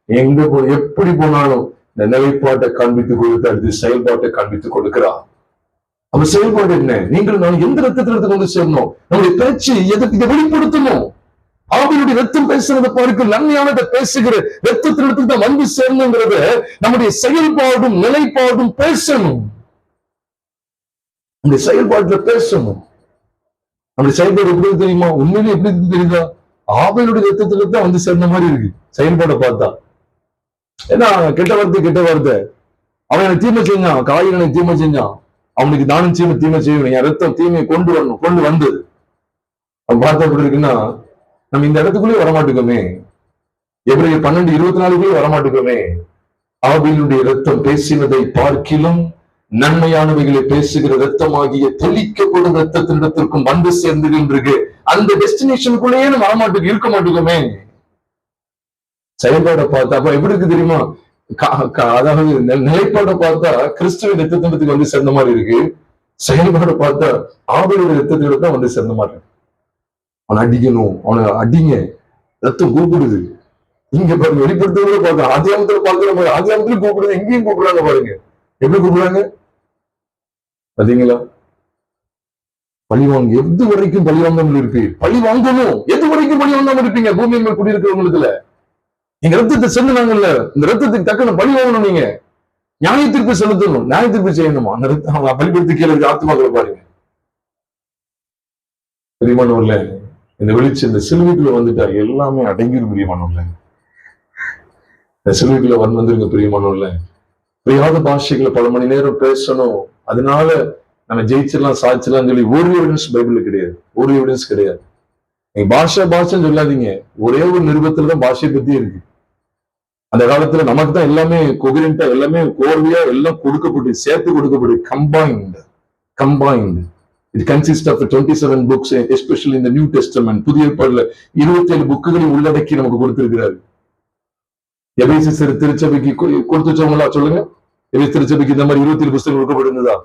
எங்க எப்படி போனாலும் இந்த நிலைப்பாட்டை காண்பித்துக் கொடுத்து அடுத்து செயல்பாட்டை காண்பித்துக் கொடுக்கிறா. அவன் செயல்பாடு என்ன? நீங்கள் நான் எந்த ரத்தத்தில் எடுத்து கொண்டு சேரணும், நம்முடைய பேச்சு எதற்கு இதை வெளிப்படுத்தணும். ஆவியுடைய ரத்தம் பேசுறத பார்க்க நன்மையானதை பேசுகிற ரத்தத்தில் எடுத்து தான் வந்து சேரணுங்கிறத நம்முடைய செயல்பாடும் நிலைப்பாடும் பேசணும். இந்த செயல்பாட்டுல பேசணும். நம்முடைய செயல்பாடு எப்படி தெரியுமா? உண்மையிலே எப்படி தெரியுதா? ஆவியுடைய ரத்தத்துல தான் வந்து சேர்ந்த மாதிரி இருக்கு செயல்பாடை பார்த்தா. ஏன்னா கெட்ட வார்த்தை அவன் எனக்கு தீமை செஞ்சான், காயில் எனக்கு தீமை செஞ்சான், அவனுக்கு நானும் தீமை செய்யணும், என் ரத்தம் தீமையை கொண்டு வந்தது. அவன் பார்த்தா எப்படி இருக்குன்னா, நம்ம இந்த இடத்துக்குள்ளே வரமாட்டுக்கோமே, எபிரேயர் 12:24 வரமாட்டுக்கோமே. ஆவியினுடைய ரத்தம் பேசினதை பார்க்கிலும் நன்மையானவைகளை பேசுகிற ரத்தமாகிய தெளிக்கப்படும் ரத்தத்தினிடத்திற்கும் வந்து சேர்ந்துகின்றது. அந்த டெஸ்டினேஷனுக்குள்ளேயே நம்ம வரமாட்டுக்கு இருக்க மாட்டுக்கோமே. செயல்பாடை பார்த்தா அப்ப எப்படி இருக்கு தெரியுமா? அதாவது நிலைப்பாடை பார்த்தா கிறிஸ்துவின் ரத்தத்தினத்துக்கு வந்து சேர்ந்த மாதிரி இருக்கு. செயல்பாடை பார்த்தா ஆவியுடைய ரத்தத்தினோட தான் வந்து சேர்ந்த மாதிரி இருக்கு. அவனை அடிக்கணும், அவனை அடிங்க, ரத்தம் கூப்பிடுது. இங்க பாருங்க, வெளிப்படுத்த பார்த்தா ஆதியாமத்துல பாக்குற மாதிரி ஆதியாமத்துல கூப்பிடுறது, எங்கேயும் கூப்பிடுறாங்க பாருங்க. எப்படி கூப்பிடுறாங்க பாத்தீங்களா? பழி வாங்க எது வரைக்கும் பழி வாங்காமல் இருப்பீங்க, பழி வாங்கணும் எது வரைக்கும் பழி வாங்காமல் இருப்பீங்க. பூமியின் மேல் குடியிருக்கிறவங்களுக்குல நீங்க ரத்தத்தை செலுத்தினாங்கல்ல, இந்த ரத்தத்துக்கு தக்கன பழி வாங்கணும். நீங்க நியாய தீர்ப்பு செலுத்தணும், நியாய தீர்ப்பு செய்யணுமா? அந்த ரத்தம் பலிபடுத்தி கீழே ஆத்மாக்களை பாருங்க பிரியமானவர்ல. இந்த வெளிச்சம் இந்த சிலுவைக்குள்ள வந்துட்டா எல்லாமே அடங்கிடும் பிரியமானவர்ல. இந்த சிலுவைக்குள்ள வந்துருங்க பிரியமானவர்ல. புரியாத பாஷைகளை பல மணி நேரம் பேசணும், அதனால நம்ம ஜெயிச்சிடலாம் சாதிச்சிடலாம் சொல்லி ஒரு எவிடன்ஸ் பைபிள்ல கிடையாது, ஒரு எவிடன்ஸ் கிடையாது. நீங்க பாஷைன்னு சொல்லாதீங்க. ஒரே ஒரு நிருபத்துலதான் பாஷையை பத்தி இருக்கு. அந்த காலத்துல நமக்கு தான் எல்லாமே கொகிரண்டா, எல்லாமே கோர்வையா எல்லாம் கொடுக்கப்பட்டு சேர்த்து கொடுக்கப்பட்டு combined. It consists of 27 books, especially in the New Testament. புதிய ஏற்பாடுல 27 புக்குகளை உள்ளடக்கி நமக்கு கொடுத்திருக்கிறாரு. எபேசு திருச்சபைக்கு கொடுத்துச்சவங்களா சொல்லுங்க. எபேசு திருச்சபைக்கு இந்த மாதிரி 27 புத்தகம் கொடுக்கப்பட்டிருந்ததா?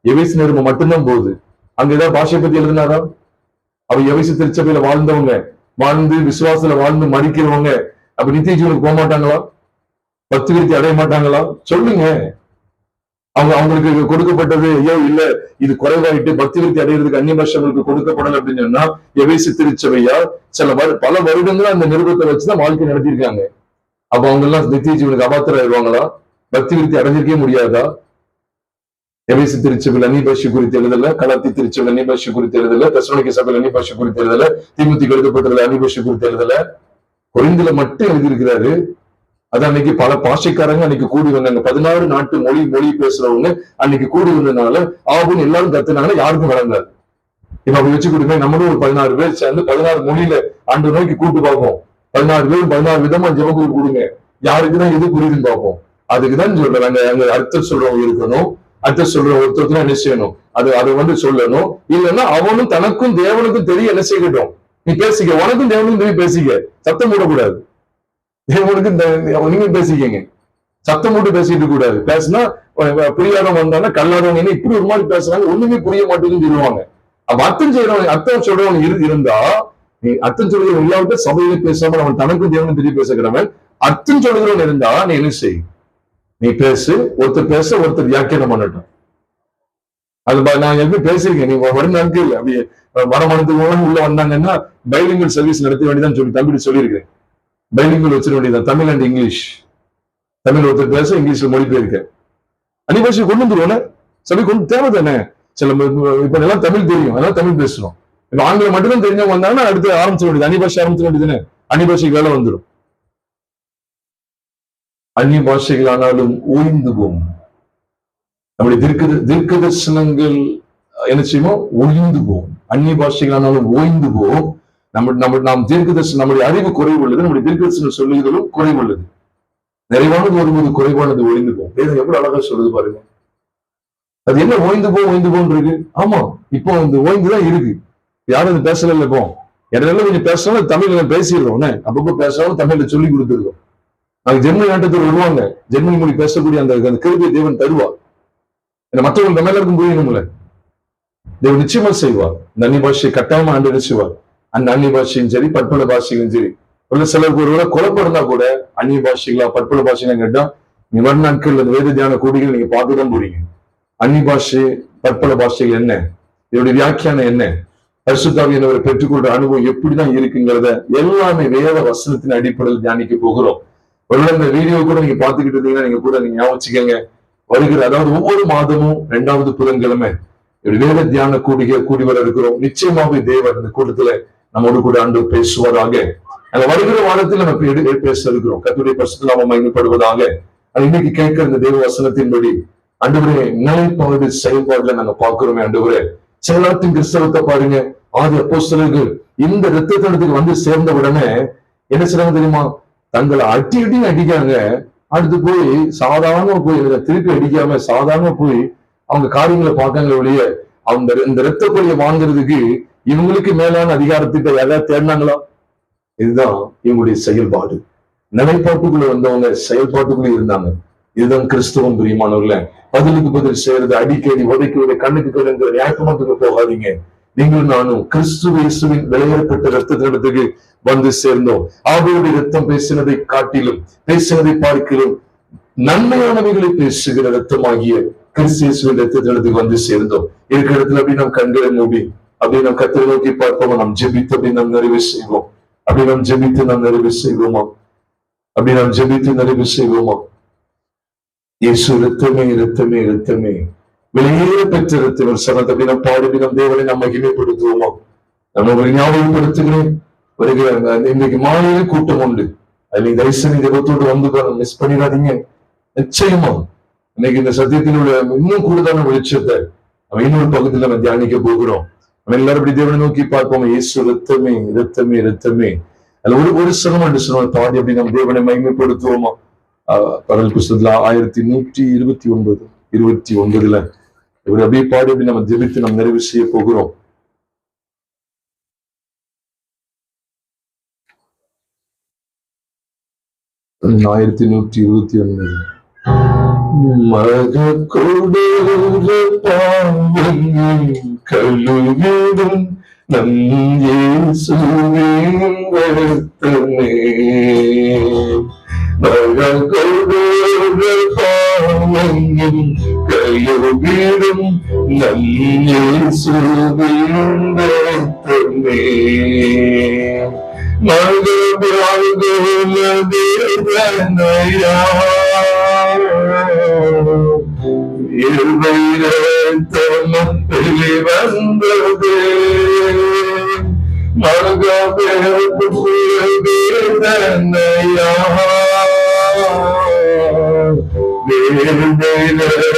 எபேசு நிருபம் மட்டும்தான் போகுது. அங்க ஏதாவது பாஷை பத்தி எழுதினாரா? அவ எபேசு திருச்சபையில வாழ்ந்து விசுவாசத்துல வாழ்ந்து மறிக்கிறவங்க அப்ப நித்திய ஜீவனுக்கு போக மாட்டாங்களா? பக்தி விருத்தி அடைய மாட்டாங்களா? சொல்லுங்க. அவங்களுக்கு கொடுக்கப்பட்டது ஐயோ இல்ல இது குறைவாயிட்டு பக்தி விருத்தி அடைகிறதுக்கு அந்நிய பாஷைகளுக்கு கொடுக்கப்படல அப்படின்னு சொன்னா, எபேசு திருச்சபையா பல வருடங்களும் அந்த நிருபத்தை வச்சுதான் வாழ்க்கை நடத்திருக்காங்க. அப்ப அவங்க எல்லாம் நித்திய ஜீவனுக்கு அபாத்திரம் ஆயிடுவாங்களா? பக்தி விருத்தி அடைஞ்சிருக்கே முடியாதா? எபேசு திருச்சபையில் அந்நிய பாஷை குறித்து எழுதல, கலாத்தி திருச்சபையில் அந்நிய பாஷை குறித்து எழுதல, தெசலோனிக்கே சபையில் அந்நிய பாஷை குறித்து எழுதல, தீமோத்தேயுக்கு எழுதப்பட்டதுல அந்நிய பாஷை குறித்து எழுதல, கொரிந்தில மட்டும் எழுதியிருக்கிறாரு. அது அன்னைக்கு பல பாஷைக்காரங்க அன்னைக்கு கூடி வந்தாங்க. 16 நாட்டு மொழி பேசுறவங்க அன்னைக்கு கூடி வந்ததுனால ஆகுன்னு எல்லாரும் கத்துனாங்க, யாருக்கும் வழங்காது. இப்ப அப்படி வச்சு கொடுங்க, நம்மளும் ஒரு 16 பேர் சேர்ந்து 16 மொழியில ஆண்டு நோக்கி கூட்டு பார்ப்போம். 16 பேர் 16 விதமா ஜெபக்கூர் கொடுங்க, யாருக்குதான் எது புரியுதுன்னு பார்ப்போம். அதுக்குதான் சொல்றாங்க, அங்க அர்த்தம் சொல்றவங்க இருக்கணும். அர்த்தம் சொல்ற ஒருத்தர் என்ன செய்யணும், அதை சொல்லணும். இல்லைன்னா அவனும் தனக்கும் தேவனுக்கும் தெரிய என்ன செய்யட்டும், நீ பேசிக்க, உனக்கும் தேவனுக்கும் தெரிய பேசிக்க, சத்தம் போடக்கூடாது. தேவனுக்கு நீங்க பேசிக்கங்க, சத்தம் போட்டு பேசிட்டு கூடாது. பேசினா புரியாதவங்க வந்தாங்கன்னா கல்லாதவங்க இப்படி ஒரு மாதிரி பேசுறாங்க, ஒண்ணுமே புரிய மாட்டேங்குன்னு சொல்லுவாங்க. அப்ப அர்த்தம் சொல்றவங்க இருந்தா, நீ அர்த்தம் சொல்றவங்க இல்லாவிட்ட சபையில பேசாம அவன் தனக்கும் தேவனும் தெரிய பேசுகிறவன் அர்த்தம் சொல்றவன் இருந்தா நீ என்ன செய், நீ பேசு. ஒருத்தர் பேச ஒருத்தர் வியாக்கியானம் பண்ணட்டும். அது நான் எப்படி பேசியிருக்கேன், நீ வரும் நாட்கள் அப்படி வரமானத்துக்கு உள்ள வந்தாங்கன்னா பைலிங்குவல் சர்வீஸ் நடத்த வேண்டியதான் சொல்லி தம்பி சொல்லியிருக்கேன். பைலிங்குவல் வச்சிட வேண்டியதான், தமிழ் அண்ட் இங்கிலீஷ். தமிழ் ஒருத்தர் பேச இங்கிலீஷ்ல மொழிபெயர்க்க அந்நிய பாஷை கொண்டு வந்துருவோம். சபை கொண்டு தேவை தானே. சில இப்ப எல்லாம் தமிழ் தெரியும், அதனால தமிழ் பேசணும். இப்ப ஆங்கிலம் மட்டும்தான் தெரிஞ்சவங்க வந்தாங்கன்னா அடுத்து ஆரம்பிச்ச வேண்டியது, அந்நிய பாஷை ஆரம்பிச்ச வேண்டியதுன்னு அந்நிய பாஷைக்கு வேலை வந்துடும். அந்நிய பாஷைகள் ஆனாலும் ஓய்ந்து போகும். நம்முடைய தீர்க்க தரிசனங்கள் என்ன செய்யுமோ ஒழிந்து போகும். அந்நிய பாஷைகள் ஆனாலும் ஓய்ந்து போகும். நாம் தீர்க்கதரிசனம், நம்முடைய அறிவு குறைவு உள்ளது, நம்முடைய தீர்க்கதரிசனம் சொல்லுகிறதும் குறைவு உள்ளது. நிறைவானது வரும்போது குறைவானது ஒழிந்து போகும். வேதம் எவ்வளவு அழகா சொல்லுது பாருங்க. அது என்ன ஓய்ந்து போன்னு இருக்கு? ஆமா, இப்போ இந்த ஓய்ந்துதான் இருக்கு. யாரும் அது பேசல. இப்போ இடையில கொஞ்சம் பேசணும், தமிழ்ல பேசிடுறோம். அப்பப்போ பேசாலும் தமிழ்ல சொல்லி கொடுத்துருக்கோம். நாங்க ஜெர்மனி நாட்டத்தில் வருவாங்க, ஜெர்மனி மொழி பேசக்கூடிய அந்த கிருபையை தேவன் தருவார். மற்றவங்க நம்ம எல்லாருக்கும் புரியணும்ல. தேவன் நிச்சயமா செய்வார். இந்த அந்நிய பாஷையை கட்டாயமா ஆண்டு நிச்சயவார். அந்த அந்நிய பாஷையும் சரி, பற்பல பாஷைகளும் சரி. ஒரு சிலருக்கு ஒரு குழப்பம் இருந்தா கூட அந்நிய பாஷைகளா பற்பல பாஷைகளா கேட்டா, நீ வரும் நாட்கள் அந்த வேத தியான கூடிகள் நீங்க பார்த்துதான் போறீங்க. அந்நிய பாஷை, பற்பல பாஷைகள் என்ன, இதோடைய வியாக்கியானம் என்ன, பரிசுத்தாவியானவரை பெற்றுக்கொள்ற அனுபவம் எப்படிதான் இருக்குங்கிறத எல்லாமே வேத வசனத்தின் அடிப்படையில் தியானிக்க போகிறோம். ஒரு இந்த வீடியோ கூட நீங்க பாத்துக்கிட்டு இருந்தீங்கன்னா நீங்க கூட நீங்க ஞாபகம் வச்சுக்கோங்க. வருகிற, அதாவது ஒவ்வொரு மாதமும் 2வது புதன்கிழமை வேத தியான கூடி வர இருக்கிறோம். நிச்சயமாவே தேவர் இந்த கூட்டத்துல நம்மோடு கூட ஆண்டு பேசுவாராக. அந்த வருகிற வாரத்தில் நம்ம பேச இருக்கிறோம். கர்த்தருடைய பரிசுத்த நாமம் மகிமைப்படுவதாக. இன்னைக்கு கேட்கிற இந்த தேவ வசனத்தின்படி ஆண்டவரே நிலைப்பாடு செயல்பாடுல நாங்க பார்க்கிறோமே. ஆண்டவரே செயலாற்றின் கிறிஸ்தவத்தை பாருங்க. ஆதி அப்போஸ்தலர்கள் இந்த இரத்த தடத்துக்கு வந்து சேர்ந்த உடனே என்ன செய்றாங்க தெரியுமா? தங்களை அடிக்காங்க. அடுத்து போய் சாதாரண போய் திருப்பி அடிக்காம சாதாரண போய் அவங்க காரியங்களை பார்க்காங்க ஒழிய, அவங்க இந்த இரத்த கொலையை வாங்குறதுக்கு இவங்களுக்கு மேலான அதிகாரத்திட்ட யாராவது தேடினாங்களா? இதுதான் இவங்களுடைய செயல்பாடு. நிலைப்பாட்டுக்குள்ள வந்தவங்க செயல்பாட்டுக்குள்ள இருந்தாங்க. இதுதான் கிறிஸ்தவம். பிரியமானவர்கள, பதிலுக்கு பதில் செய்யறது, அடிக்கடி உதைக்குவதை கண்ணுக்கு கண்ணுங்கிற நியாயமாட்டுக்கு போகாதீங்க. நீங்களும் நானும் கிறிஸ்துவ இயேசுவின் விளையாடப்பட்ட ரத்தத்திடத்துக்கு வந்து சேர்ந்தோம். ஆவியுடைய ரத்தம் பேசினதை பார்க்கிலும் நன்மையானவைகளை பேசுகிற ரத்தமாகிய கிறிஸ்து இயேசுவின் ரத்தத்திடத்துக்கு வந்து சேர்ந்தோம். இருக்கிற இடத்துல அப்படி நாம் கண்களை மூடி அப்படி நாம் கர்த்தரை நோக்கி பார்ப்போம். நாம் ஜெபித்து அப்படி நாம் நிறைவு செய்வோம். அப்படி நாம் ஜெபித்து நாம் நிறைவு செய்வோமா? இயேசு ரத்தமே ரத்தமே ரத்தமே, வெளியேற பெற்ற ரத்தம் சனத்தை அப்படி நாம் பாடி நம் தேவனை நாம் மகிமைப்படுத்துவோமா? நான் உங்களை ஞாபகப்படுத்துகிறேன். இன்னைக்கு மாலையில கூட்டம் உண்டு. அது நீங்க தரிசன ஜெபத்தோடு வந்து மிஸ் பண்ணிடாதீங்க. நிச்சயமா இன்னைக்கு இந்த சத்தியத்தில் உள்ள இன்னும் கூடுதலான வெளிச்சத்தை நம்ம இன்னொரு பகுதியில் நம்ம தியானிக்க போகிறோம். நம்ம எல்லாரும் அப்படி தேவனை நோக்கி பார்ப்போம். இயேசு ரத்தமே ரத்தமே ரத்தமே. அதுல ஒரு சனம் 2 சனம் பாடி அப்படி நம்ம தேவனை மகிமைப்படுத்துவோமா? பகல் புஸ்தகத்துல 1129 இவர் அப்படியே பாடி அப்படி நம்ம ஜெபித்து நம்ம நிறைவு செய்ய போகிறோம். கழுவிடும் நம் இயேசுவின் ரத்தமே, கழுவிடும் நம் இயேசுவின்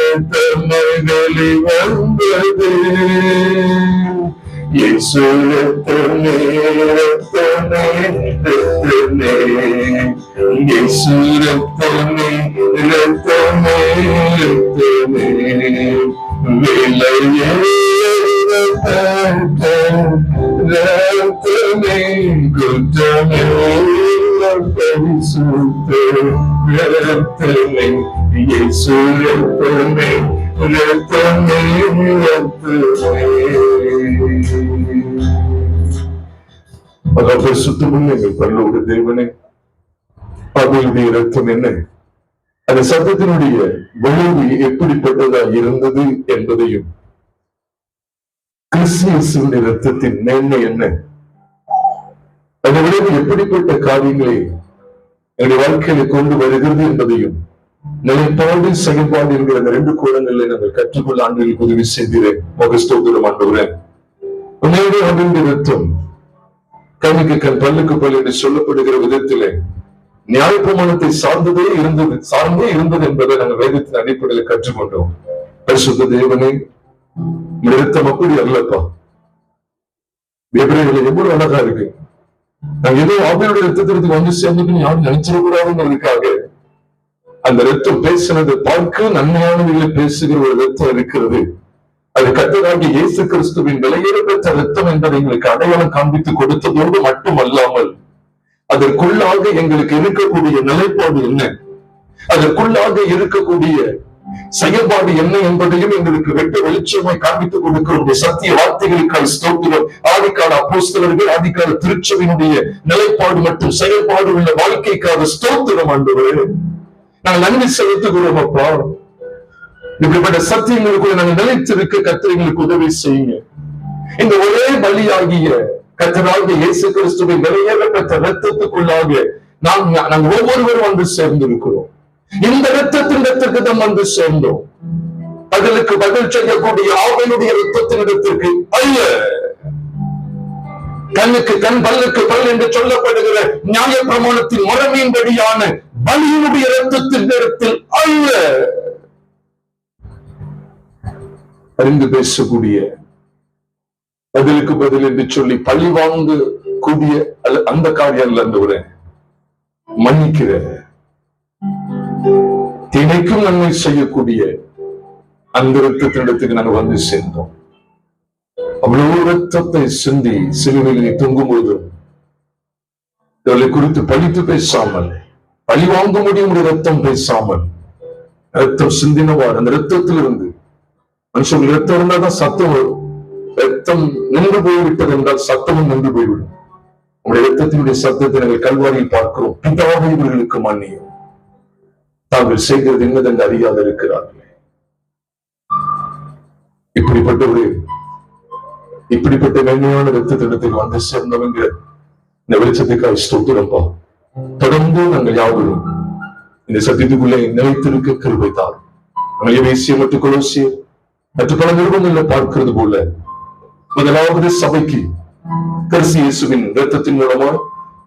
ரத்தமே, வந்தது வந்தது. இயேசு ரத்தமே ரத்தமே ரத்தமே, இயேசு ரத்தமே ரத்தமே ரத்தமே, ரத்தமே குற்றமே பரிசுத்த ரத்தமே, இயேசு ரத்தமே ரத்தமே ரத்தமே. சுத்தமுள்ள எங்கள் பரலோக தேவனே, அவருடைய ரத்தம் என்ன, அந்த சத்தத்தினுடைய விளைவு எப்படிப்பட்டதா இருந்தது என்பதையும், கிறிஸ்துவின் ரத்தத்தின் மேன்மை என்ன, அந்த விளைவு எப்படிப்பட்ட காரியங்களை என்னுடைய வாழ்க்கையில கொண்டு வருகிறது என்பதையும், நிலைப்பாடு செயல்பாடு என்கிற அந்த 2 கோணங்களில் நாங்கள் கற்றுக்கொள்ள ஆண்டுகளுக்கு உதவி செய்கிறேன். மகஸ்தோத்திரம் ஆண்டவரே. உண்மையுடைய அவருடைய ரத்தம் கண்ணுக்கு கண் பல்லுக்கு பல் என்று சொல்லப்படுகிற விதத்திலே நியாயப்பிரமாணத்தை சார்ந்தே இருந்தது என்பதை நாங்கள் வேதத்தின் அடிப்படையில் கற்றுக்கொண்டோம். பரிசுத்த தேவனே, ரத்தம் அப்படி அல்லப்பா. எவ்வளவு அழகா இருக்கு. நாங்க ஏதோ ஆவியோட ரத்தத்திற்கு வந்து சேர்ந்துட்டு யாரும் நினைச்சிடக்கூடாதுங்கிறதுக்காக அந்த ரத்தம் பேசினது பார்க்க நன்மையானவர்களை பேசுகிற ஒரு ரத்தம் இருக்கிறது. அது கர்த்தராகிய இயேசு கிறிஸ்துவின் விலையேற பெற்ற ரத்தம் என்பதை எங்களுக்கு அடையாளம் காண்பித்து கொடுத்ததோடு மட்டுமல்லாமல் அதற்குள்ளாக எங்களுக்கு இருக்கக்கூடிய நிலைப்பாடு என்ன, அதற்குள்ளாக இருக்கக்கூடிய செயல்பாடு என்ன என்பதையும் எங்களுக்கு வெட்ட வெளிச்சமாய் காண்பித்துக் கொடுக்கிற சத்திய வார்த்தைகளுக்காய் ஸ்தோத்திரம். ஆதிக்கால அப்போஸ்தலர்கள், ஆதிக்கால திருச்சபையினுடைய நிலைப்பாடு மற்றும் செயல்பாடு உள்ள வாழ்க்கைக்காக ஸ்தோத்திரம். ஆண்டவரே, நாங்கள் நன்றி செலுத்துகிறோம் அப்பா. இப்படிப்பட்ட சத்தியங்களுக்குள்ள நாங்கள் நிலைத்திருக்க கர்த்தர் எங்களுக்கு உதவி செய்யுங்க. இந்த ஒரே பலியாகிய கர்த்தராகிய இயேசு கிறிஸ்துவின் விலையேற பெற்ற ரத்தத்துக்குள்ளாக நாங்கள் ஒவ்வொருவரும் வந்து சேர்ந்திருக்கிறோம். இந்த ரத்தத்தின் இடத்திற்கு தான் வந்து சேர்ந்தோம். பதிலுக்கு பதில் செய்யக்கூடிய ஆவியினுடைய ரத்தத்தின் இடத்திற்கு அல்ல. கண்ணுக்கு கண் பல்லுக்கு பல் என்று சொல்லப்படுகிற நியாய பிரமாணத்தின் முறைமையின்படியான பலியினுடைய ரத்தத்தின் இடத்தில் அல்ல. அறிந்து பேசக்கூடிய பதிலுக்கு பதில் என்று சொல்லி பழி வாங்க கூடிய அந்த காரியம் அல்ல. அந்த ஒரு மன்னிக்கிற தினைக்கும் நன்மை செய்யக்கூடிய அந்த ரத்தத்தினிடத்துக்கு நாங்கள் வந்து சேர்ந்தோம். அவ்வளவு ரத்தத்தை சிந்தி சிலுவையில் தொங்கும்போது இவர்களை குறித்து பழித்து பேசாமல், பழி வாங்க முடியும் ரத்தம் பேசாமல், ரத்தம் சிந்தினவாறு அந்த ரத்தத்திலிருந்து மனுஷர்கள் ரத்தம் இருந்தால்தான் சத்தம் வரும். ரத்தம் நின்று போய்விட்டது என்றால் சத்தமும் நின்று போய்விடும். உங்களுடைய ரத்தத்தினுடைய சத்தத்தை நாங்கள் கல்வாரியில் பார்க்கிறோம். பிதாவே இவர்களுக்கு மன்னியும், தாங்கள் செய்கிறது என்னதென்று அறியாது இருக்கிறார்கள். இப்படிப்பட்ட மென்மையான ரத்தத்திடத்தில் வந்து சேர்ந்தவங்க இந்த வெளிச்சத்துக்காக ஸ்தோத்திரம்பா. தொடர்ந்து நாங்கள் யாவரும் இந்த சத்தியத்துக்குள்ளே நிலைத்திருக்க கிருபை தாரும். நாங்கள் எபேசியர் மற்றும் கொலோசியர் மற்ற பல நிறுவனங்களில் பார்க்கிறது போல முதலாவது சபைக்கு கிறிஸ்து இயேசுவின் ரத்தத்தின் மூலமாய்,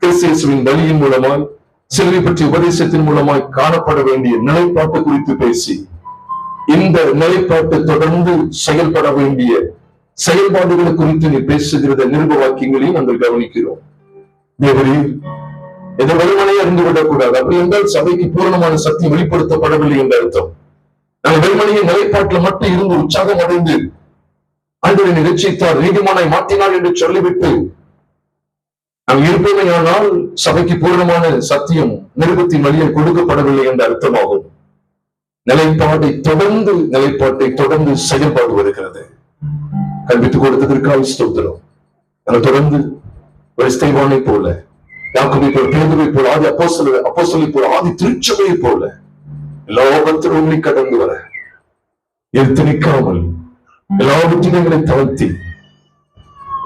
கிறிஸ்து இயேசுவின் பலியின் மூலமாய், சிலுவை பற்றிய உபதேசத்தின் மூலமாய் காணப்பட வேண்டிய நிலைப்பாட்டை குறித்து பேசி, இந்த நிலைப்பாட்டை தொடர்ந்து செயல்பட வேண்டிய செயல்பாடுகளை குறித்து நீ பேசுகிறத நிருப வாக்கியங்களையும் நாங்கள் கவனிக்கிறோம். தேவரே, எதை வெறுமனையை அறிந்து விடக்கூடாது. அப்படி என்றால் சபைக்கு பூரணமான சக்தி வெளிப்படுத்தப்படவில்லை என்ற அர்த்தம். நாங்கள் வெறுமனையை நிலைப்பாட்டில் மட்டும் இருந்து உற்சாகம் அடைந்து ஆண்டவரை நிச்சயித்தார், நீதிமானாய் மாற்றினார் என்று சொல்லிவிட்டு நாம் இருப்பதையானால் சபைக்கு பூரணமான சத்தியம் நிருபத்தின் வழியை கொடுக்கப்படவில்லை என்ற அர்த்தமாகும். நிலைப்பாட்டை தொடர்ந்து செயல்பாடு வருகிறது. கற்பித்துக் கொடுத்ததற்காக ஸ்தோத்திரம். நாங்கள் தொடர்ந்து ஸ்தேவானை போல, யாக்கோபை போல, பேதுருவை போல, ஆதி அப்போஸ்தலரை போல, ஆதி திருச்சபையை போல எல்லாவற்றிலும் கடந்து வர எடுத்து நிற்காமல் எல்லாவற்றிலும் எங்களை தாழ்த்தி,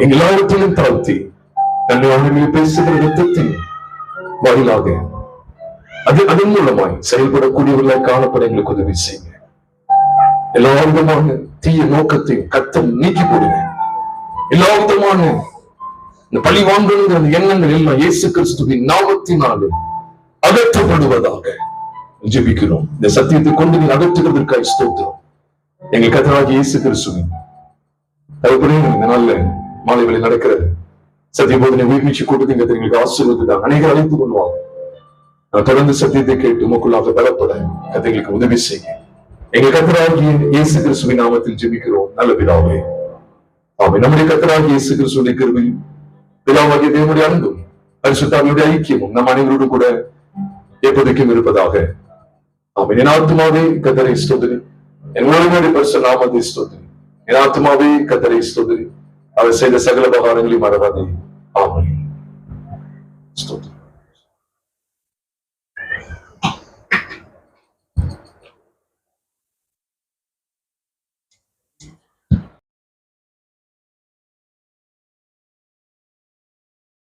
எல்லாவற்றிலும் தாழ்த்தி நன்மையானவர்களை பேசுகிற ரத்தத்தின் வாயிலாக அதன் மூலமாய் செயல்படக்கூடியவர்களாய் காணப்பட எங்களுக்கு உதவி செய்யுங்க. எல்லா விதமான தீய நோக்கத்தையும் கர்த்தர் நீக்கி போடுங்க. எல்லா விதமான இந்த பழி வாங்கணுங்கிற எண்ணங்கள் எல்லாம் இயேசு கிறிஸ்துவின் நாமத்தினாலே அகற்றப்படுவதாக ஜெபிக்கிறோம். இந்த சத்தியத்தை கொண்டு நீ அகற்றுவதற்காக ஸ்தோத்திரம். எங்கள் கர்த்தராகிய இயேசு கிறிஸ்துவின் இந்த நாள்ல மாலை வேளை நடக்கிற சத்திய போதனை உயிர்ப்பிச்சு கூட்டத்தை எங்களுக்கு ஆசீர்வதித்தார். அநேகர் அழைத்துக் கொள்வாங்க. நான் தொடர்ந்து சத்தியத்தை கேட்டு உமக்குள்ளாக பலப்பட கர்த்தருக்கு உதவி செய்ய எங்கள் கர்த்தராகிய இயேசு கிறிஸ்துவின் நாமத்தில் ஜெபிக்கிறோம் நல்ல பிதாவே, ஆமென். நம்முடைய கர்த்தராகிய இயேசு கிறிஸ்துவின் கிருபையும் பிதாவாகிய தேவனுடைய அன்பும் பரிசுத்த ஆவியுடைய ஐக்கியமும் நம் அனைவரோடு கூட எப்போதைக்கும் இருப்பதாக. ஆமென். என் ஆத்துமாவே கர்த்தரை ஸ்தோத்திரி, என் முழுமையுடைய பரிசுத்த நாமத்தை ஸ்தோத்திரி. என் ஆத்துமாவே கர்த்தரை ஸ்தோத்திரி, அவர் செய்த சகல உபகாரங்களையும் மறவாதே.